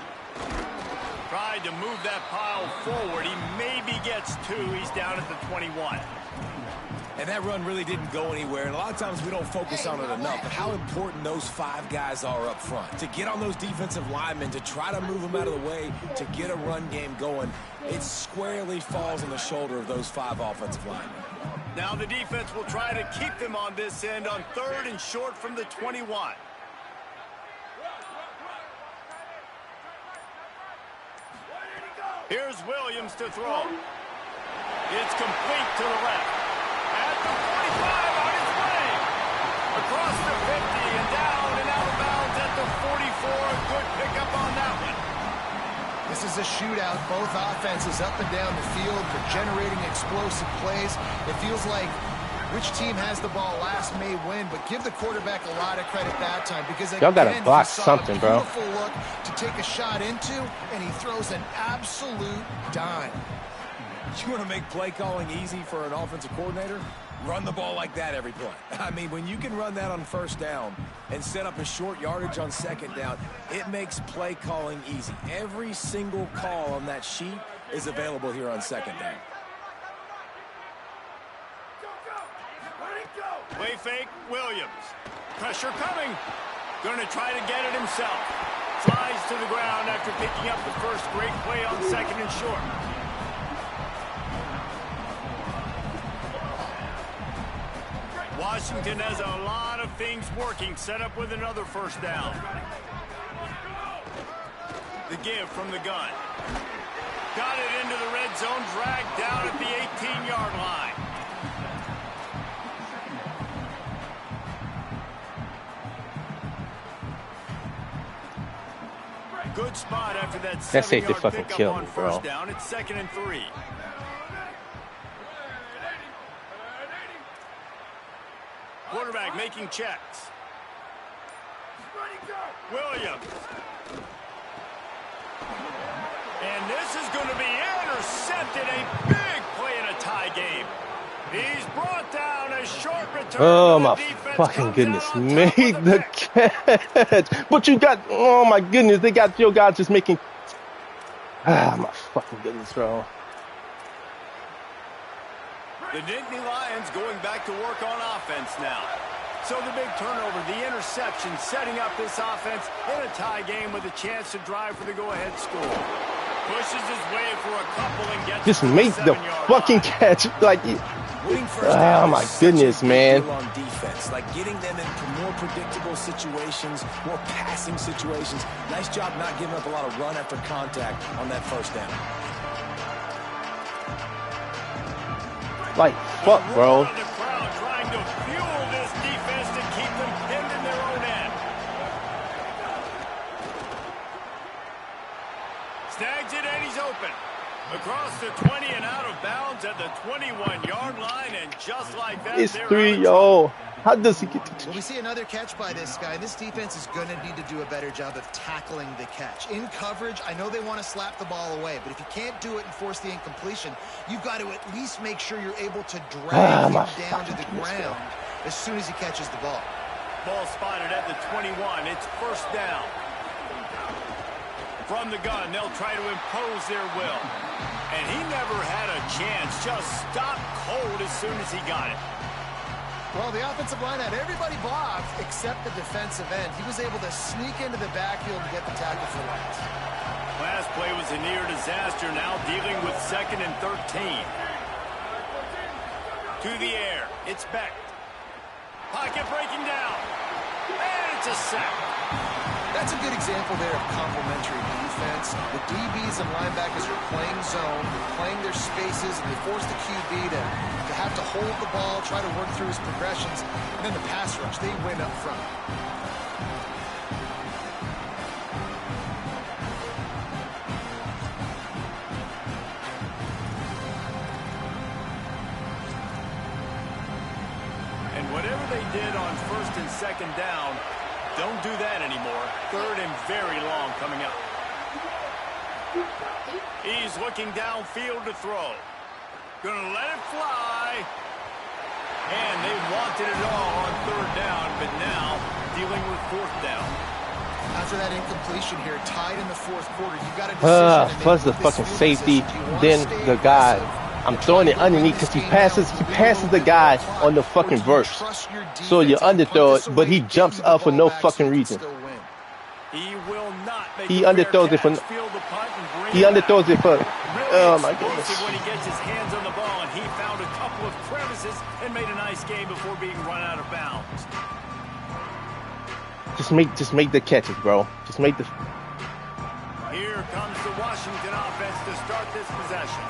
Tried to move that pile forward. He maybe gets 2. He's down at the 21. And that run really didn't go anywhere. And a lot of times we don't focus on it enough. But how important those 5 guys are up front. To get on those defensive linemen, to try to move them out of the way, to get a run game going, it squarely falls on the shoulder of those 5 offensive linemen. Now the defense will try to keep them on this end on 3rd and short from the 21. Here's Williams to throw. It's complete to the left. At the 45 on his way. Across the 50 and down and out of bounds at the 44. Good pickup on that one. This is a shootout. Both offenses up and down the field. They're generating explosive plays. It feels like which team has the ball last may win, but give the quarterback a lot of credit that time because y'all gotta block something, bro. Beautiful look to take a shot into, and he throws an absolute dime. You want to make play calling easy for an offensive coordinator? Run the ball like that every play. I mean, when you can run that on 1st down and set up a short yardage on 2nd down, it makes play calling easy. Every single call on that sheet is available here on 2nd down. Play fake, Williams. Pressure coming. Going to try to get it himself. Flies to the ground after picking up the first great play on 2nd and short. Washington has a lot of things working. Set up with another 1st down. The give from the gun. Got it into the red zone. Dragged down at the 18-yard line. Good spot after that 7-yard pickup on 1st down. It's 2nd and 3. Quarterback making checks. Williams. And this is going to be intercepted. A big play in a tie game. He's brought down a short return. Oh my fucking goodness. Made the catch. But you got, oh my goodness, they got your guys just making, my fucking goodness, bro. The Nittany Lions going back to work on offense now. So the big turnover, the interception, setting up this offense in a tie game with a chance to drive for the go-ahead score. Pushes his way for a couple and gets just make the fucking catch. Like, oh my goodness, man. On defense, like getting them into more predictable situations, more passing situations. Nice job not giving up a lot of run after contact on that 1st down. Like, fuck, bro. The crowd trying to fuel this defense to keep them pinned in their own end. Snags it and he's open. Across the 20 and out of bounds at the 21-yard line, and just like that, it's 3, yo. How does he get to... Well, we see another catch by this guy. This defense is going to need to do a better job of tackling the catch. In coverage, I know they want to slap the ball away, but if you can't do it and force the incompletion, you've got to at least make sure you're able to drag him down to the ground as soon as he catches the ball. Ball spotted at the 21. It's 1st down. From the gun, they'll try to impose their will. And he never had a chance. Just stopped cold as soon as he got it. Well, the offensive line had everybody blocked except the defensive end. He was able to sneak into the backfield and get the tackle for loss. Last play was a near disaster. Now dealing with 2nd and 13. To the air. It's Beck. Pocket breaking down. And it's a sack. That's a good example there of complementary defense. The DBs and linebackers are playing zone, playing their spaces, and they force the QB to have to hold the ball, try to work through his progressions, and then the pass rush, they win up front. And whatever they did on 1st and 2nd down, don't do that anymore. 3rd and very long coming up. He's looking downfield to throw. Gonna let it fly. And they wanted it all on 3rd down, but now dealing with 4th down. After that incompletion here, tied in the 4th quarter, you've got a decision to make. First the fucking safety, then the guy. I'm throwing it underneath because he passes the guy on the fucking verse. So you underthrow it, but he jumps up for no fucking reason. He will not make He underthrows it for. He underthrows it for. Oh my goodness. When he gets his hands on the ball, and he found a couple of crevices and made a nice game before being run out of bounds. Just make the catches, bro. Just make the. Here comes the Washington offense to start this possession.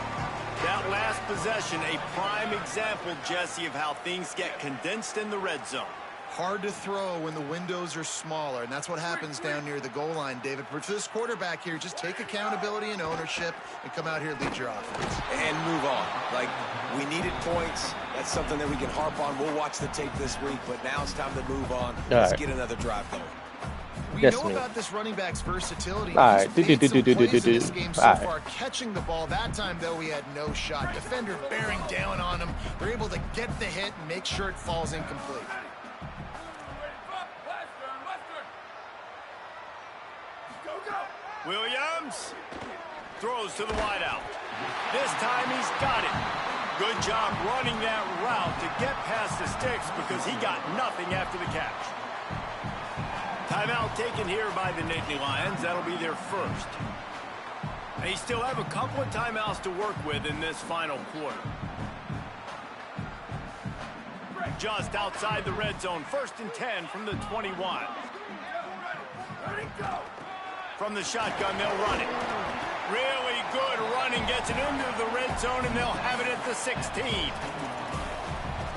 That last possession, a prime example, Jesse, of how things get condensed in the red zone. Hard to throw when the windows are smaller, and that's what happens down near the goal line, David. But for this quarterback here, just take accountability and ownership and come out here and lead your offense. And move on. Like, we needed points. That's something that we can harp on. We'll watch the tape this week, but now it's time to move on. Let's get another drive going. We know about this running back's versatility. All right. This game so far, catching the ball. That time, though, he had no shot. Defender bearing down on him. They're able to get the hit and make sure it falls incomplete. Williams throws to the wideout. This time he's got it. Good job running that route to get past the sticks because he got nothing after the catch. Timeout taken here by the Nittany Lions. That'll be their first. They still have a couple of timeouts to work with in this final quarter. Just outside the red zone. 1st and 10 from the 21. From the shotgun, they'll run it. Really good running. Gets it into the red zone, and they'll have it at the 16.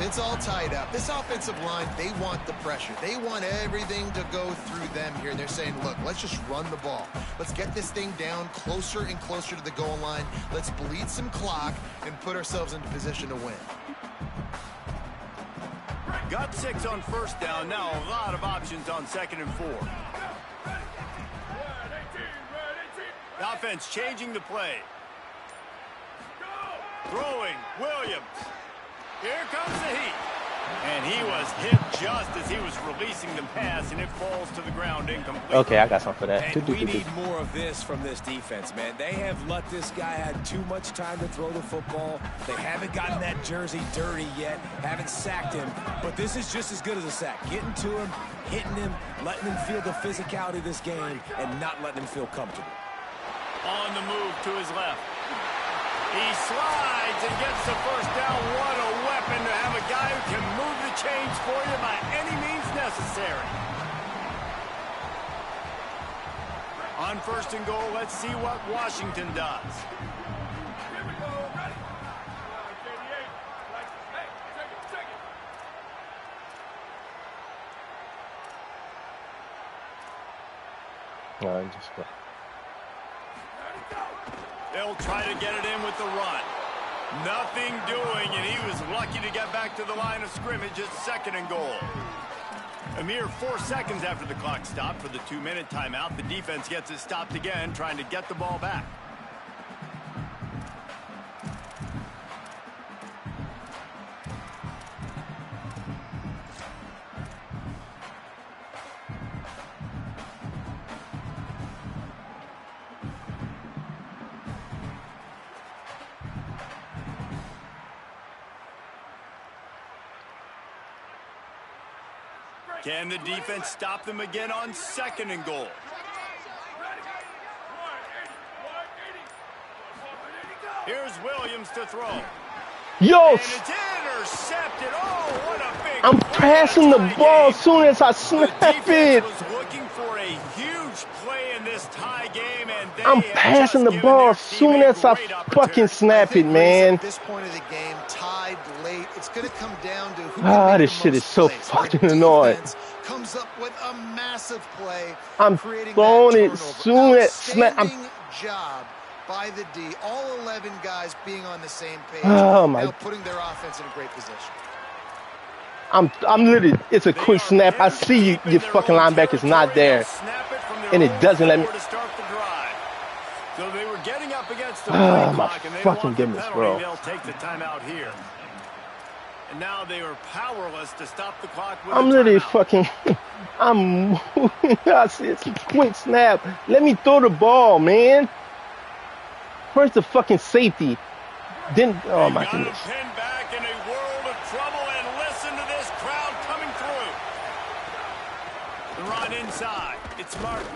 It's all tied up. This offensive line, they want the pressure. They want everything to go through them here. They're saying, look, let's just run the ball. Let's get this thing down closer and closer to the goal line. Let's bleed some clock and put ourselves into position to win. Got 6 on 1st down. Now a lot of options on 2nd and 4. The offense changing the play. Throwing, Williams. Here comes the heat. And he was hit just as he was releasing the pass, and it falls to the ground incomplete. Okay, I got something for that. And we need more of this from this defense, man. They have let this guy have too much time to throw the football. They haven't gotten that jersey dirty yet, haven't sacked him. But this is just as good as a sack. Getting to him, hitting him, letting him feel the physicality of this game, and not letting him feel comfortable. On the move to his left. He slides and gets the 1st down. What a weapon to have a guy who can move the chains for you by any means necessary. On 1st and goal, let's see what Washington does. They'll try to get it in with the run. Nothing doing, and he was lucky to get back to the line of scrimmage at 2nd and goal. A mere 4 seconds after the clock stopped for the 2-minute timeout, the defense gets it stopped again, trying to get the ball back. Can the defense stop them again on 2nd and goal? Here's Williams to throw. Yo, And it's intercepted. Oh, what a big I'm play passing in a the tie ball game. as soon as I The snap defense it. was looking for a huge play in this tie game, and they I'm have passing just the given ball their as team soon a as I great fucking opportunity. snap it, Reese, man. at this point of the game, tied late, it's going to come down to who can Ah, make this the shit is most so plays. fucking The annoying. defense comes up with a massive play, I'm creating throwing that it turnover. soon as snap. Outstanding job by the D. All 11 guys being on the same page. Oh my! Now putting their offense in a great position. I'm literally. It's a They quick are snap. I pinned see you. deep in Your their fucking own linebacker's not territory. They'll there, snap it from their and it own doesn't let me. 4 to start the drive. So they were getting up against the play Oh my clock, and they fucking want the goodness, penalty. bro! They'll take the timeout here. And now they are powerless to stop the clock with I'm a literally timeout. fucking. I'm moving. I see it's a quick snap. Let me throw the ball, man. First the fucking safety. Then oh They've my got goodness. him pinned back in a world of trouble, and listen to this crowd coming through. The run inside. It's Martin.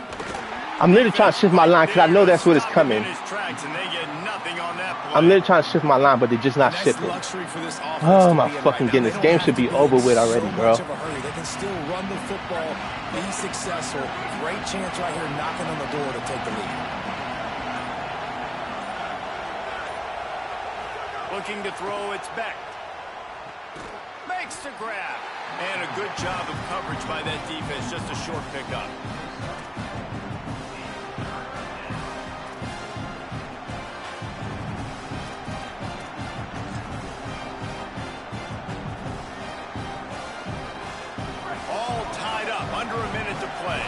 I'm literally trying to shift my line because I know that's what is coming. In his tracks, and they get nothing on that play. I'm literally trying to shift my line, but they're just not Nice shifting. luxury for this offense Oh to my be in fucking right now. goodness. They don't Game have should to be in over with already, so bro. much of a hurry. They can still run the football, be successful. Great chance right here knocking on the door to take the lead. Looking to throw, it's Beck. Makes the grab. And a good job of coverage by that defense. Just a short pickup. All tied up. Under a minute to play.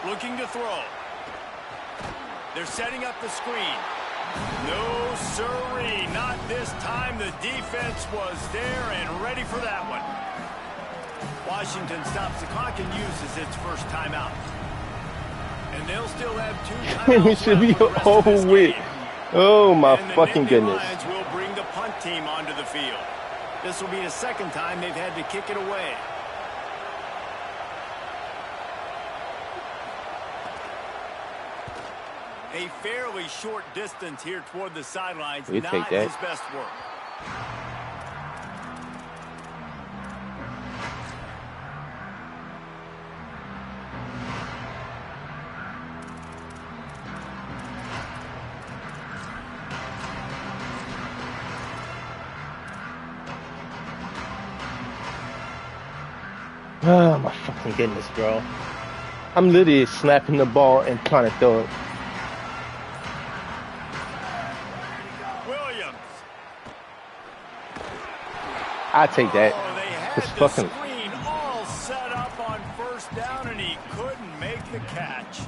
Looking to throw. They're setting up the screen. No, sirree. Not this time. The defense was there and ready for that one. Washington stops the clock and uses its first timeout. And they'll still have 2 timeouts It should be left for the rest of this over with. game. Oh my And the fucking Nittany goodness. Lions will bring the punt team onto the field. This will be the 2nd time they've had to kick it away. A fairly short distance here toward the sidelines. We Not take that. his best work. Oh my fucking goodness, bro. I'm literally snapping the ball and trying to throw it. Williams. I take that. Oh, they had It's the fucking. screen all set up on 1st down, and he couldn't make the catch.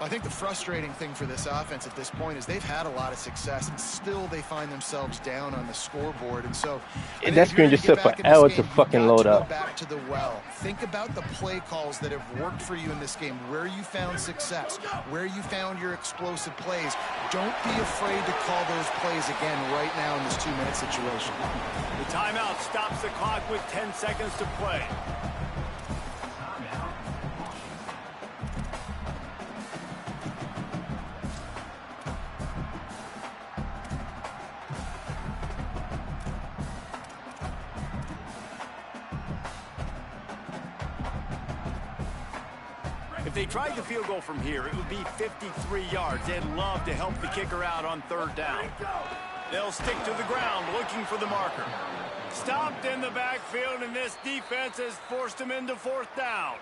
I think the frustrating thing for this offense at this point is they've had a lot of success, and still they find themselves down on the scoreboard. And so And that screen just took forever to fucking load up. Back to the well. Think about the play calls that have worked for you in this game, where you found success, where you found your explosive plays. Don't be afraid to call those plays again right now in this 2-minute situation. The timeout stops the clock with 10 seconds to play. If they tried the field goal from here, it would be 53 yards. They'd love to help the kicker out on 3rd down. They'll stick to the ground looking for the marker. Stopped in the backfield, and this defense has forced him into 4th down.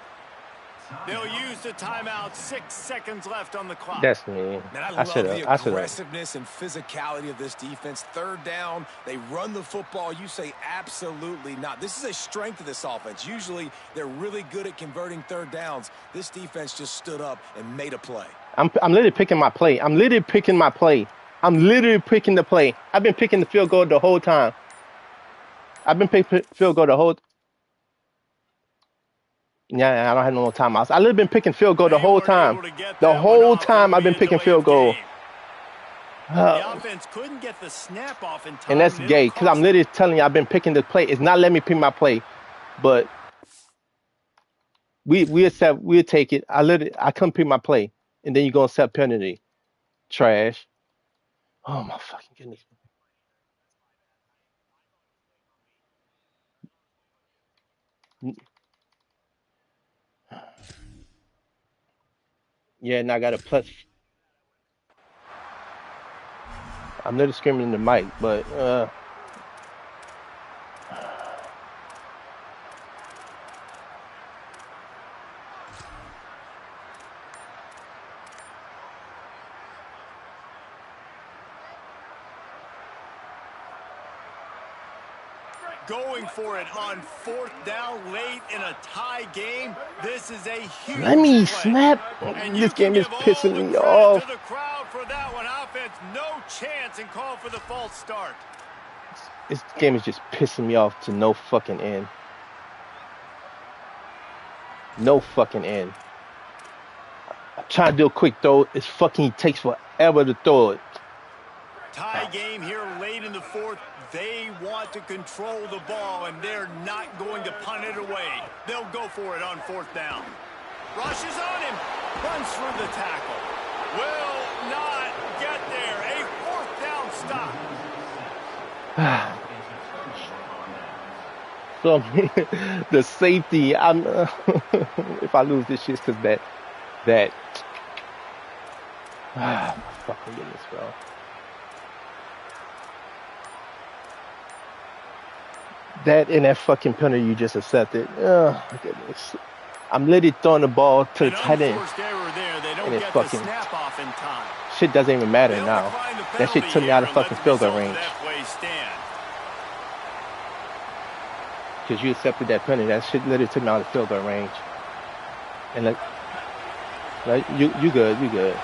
They'll use the timeout. 6 seconds left on the clock. That's me. Man, I I love should the have. aggressiveness and physicality of this defense. 3rd down, they run the football. You say absolutely not. This is a strength of this offense. Usually, they're really good at converting 3rd downs. This defense just stood up and made a play. I'm literally picking my play. I'm literally picking my play. I'm literally picking the play. I've been picking the field goal the whole time. I've been picking field goal the whole. Yeah, I don't have no more timeouts. I literally been picking field goal the whole time. The whole time I've been picking field goal. The offense couldn't get the snap off in time. And that's gay, because I'm literally telling you, I've been picking the play. It's not letting me pick my play, but we accept, we'll take it. I couldn't pick my play, and then you're gonna accept penalty. Trash. Oh my fucking goodness. Yeah, and I got a plus. I'm literally screaming in the mic, but going for it on 4th down late in a tie game. This is a huge let me play. snap. And This game is pissing me credit off. to the crowd for that one. Offense, no chance, and call for the false start. This game is just pissing me off to no fucking end. No fucking end. I'm trying to do a quick throw. It fucking takes forever to throw it. Tie game here late in the 4th. They want to control the ball, and they're not going to punt it away. They'll go for it on 4th down. Rushes on him. Runs through the tackle. Will not get there. A 4th down stop. So the safety, I'm if I lose this shit, because that my fucking goodness, bro. That and that fucking penalty you just accepted. Oh my goodness. I'm literally throwing the ball to the tight end, and it's fucking shit doesn't even matter now. That shit took me out of fucking field goal range. Because you accepted that penalty. That shit literally took me out of field goal range. And like you good, you good.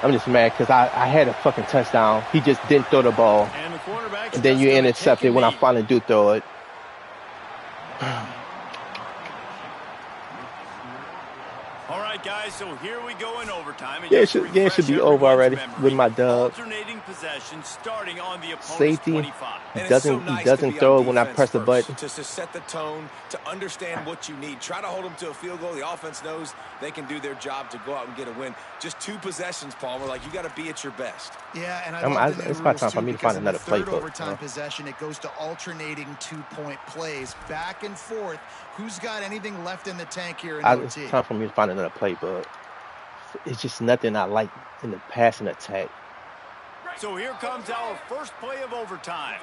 I'm just mad because I had a fucking touchdown. He just didn't throw the ball. And then you intercepted when I finally do throw it. All right, guys, so here we go in overtime. Yeah, it should be over already with my dub. Alternating possession starting on the opponent's Safety. 25. He doesn't throw it when I press the button. To set the tone, to understand what you need. Try to hold them to a field goal. The offense knows they can do their job to go out and get a win. Just 2 possessions, Paul. We're like, you got to be at your best. Yeah, and it's about time for me to find another playbook. Overtime possession, it goes to alternating 2-point plays, back and forth. Who's got anything left in the tank here in OT? It's time for me to find another playbook. It's just nothing I like in the passing attack. So here comes our first play of overtime.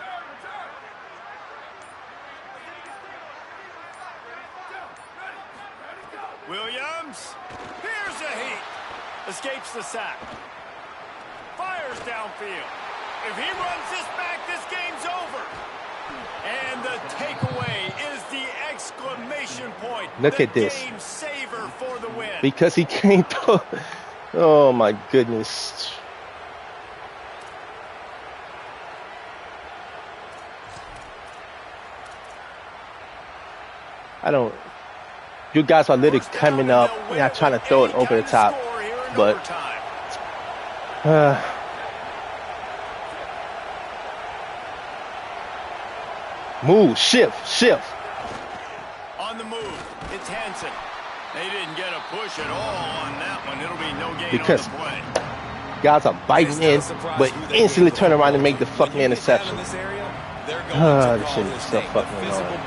Williams, here's a heat. Escapes the sack. Fires downfield. If he runs this back, this game's over. And the takeaway is the exclamation point. Look at this. Game saver for the win. Because he can't throw. Oh my goodness. You guys are literally coming up and I'm trying to throw it over the top. But move, shift. On the move, it's Hansen. They didn't get a push at all on that one. It'll be no gain because on the play. Guys are biting in, but instantly turn around and make the fucking interception. This shit is so fucking annoying.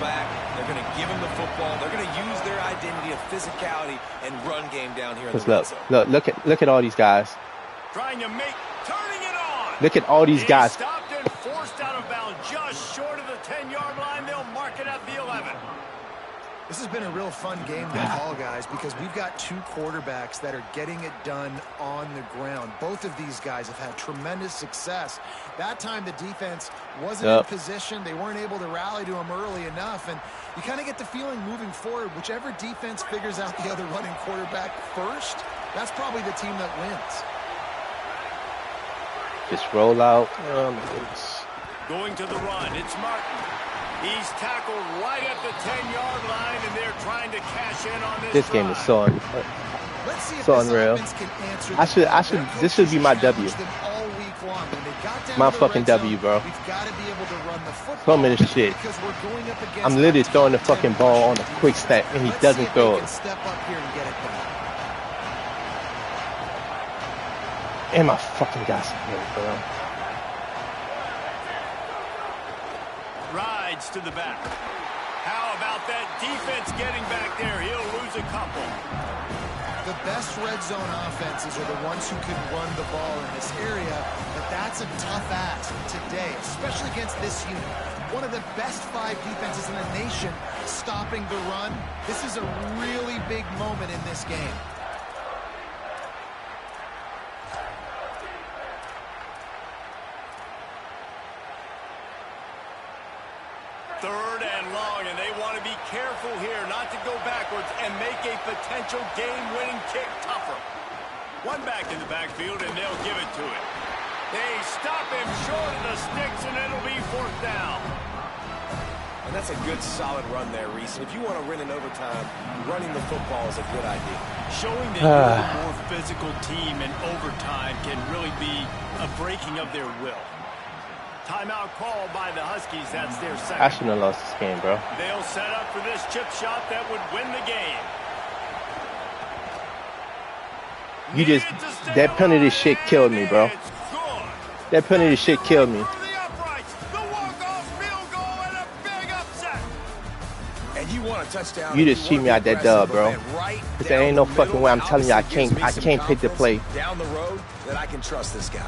They're going to give him the football. They're going to use their identity of physicality and run game down here in the red zone. Look at all these guys. Trying to turning it on. Look at all these guys. Stopped and forced out of bounds just short of the 10-yard line. They'll mark it at the 11. This has been a real fun game to call, guys, because we've got 2 quarterbacks that are getting it done on the ground. Both of these guys have had tremendous success. That time the defense wasn't in position. They weren't able to rally to him early enough. And you kind of get the feeling moving forward, whichever defense figures out the other running quarterback first, that's probably the team that wins. Just roll out. Oh, my goodness. Going to the run, it's Martin. He's tackled right at the 10-yard line, and they're trying to cash in on this. This game is so unreal. This should be my W. My fucking W, bro. We've got to be able to run the football. So many shit. Because we're going up against I'm literally throwing the fucking ball on a quick snap, and he doesn't throw it. Step up here and get it done. And my fucking guy's here, bro. Rides to the back. How about that defense getting back there? He'll lose a couple. The best red zone offenses are the ones who can run the ball in this area, but that's a tough ask today, especially against this unit. One of the best 5 defenses in the nation stopping the run. This is a really big moment in this game. Third and long, and they want to be careful here not to go backwards and make a potential game-winning kick tougher. One back in the backfield, and they'll give it to him. They stop him short of the sticks, and it'll be 4th down. And that's a good, solid run there, Reese. And if you want to win in overtime, running the football is a good idea. Showing that you're a more physical team in overtime can really be a breaking of their will. Timeout called by the Huskies. That's their second. I shouldn't have lost this game, bro. They'll set up for this chip shot that would win the game. You just, that penalty shit killed me, bro. That penalty shit killed me. And you want a touchdown. You just cheat me out that dub, bro. Cause there ain't no fucking way. I'm telling you, I can't pick the play. Down the road that I can trust this guy.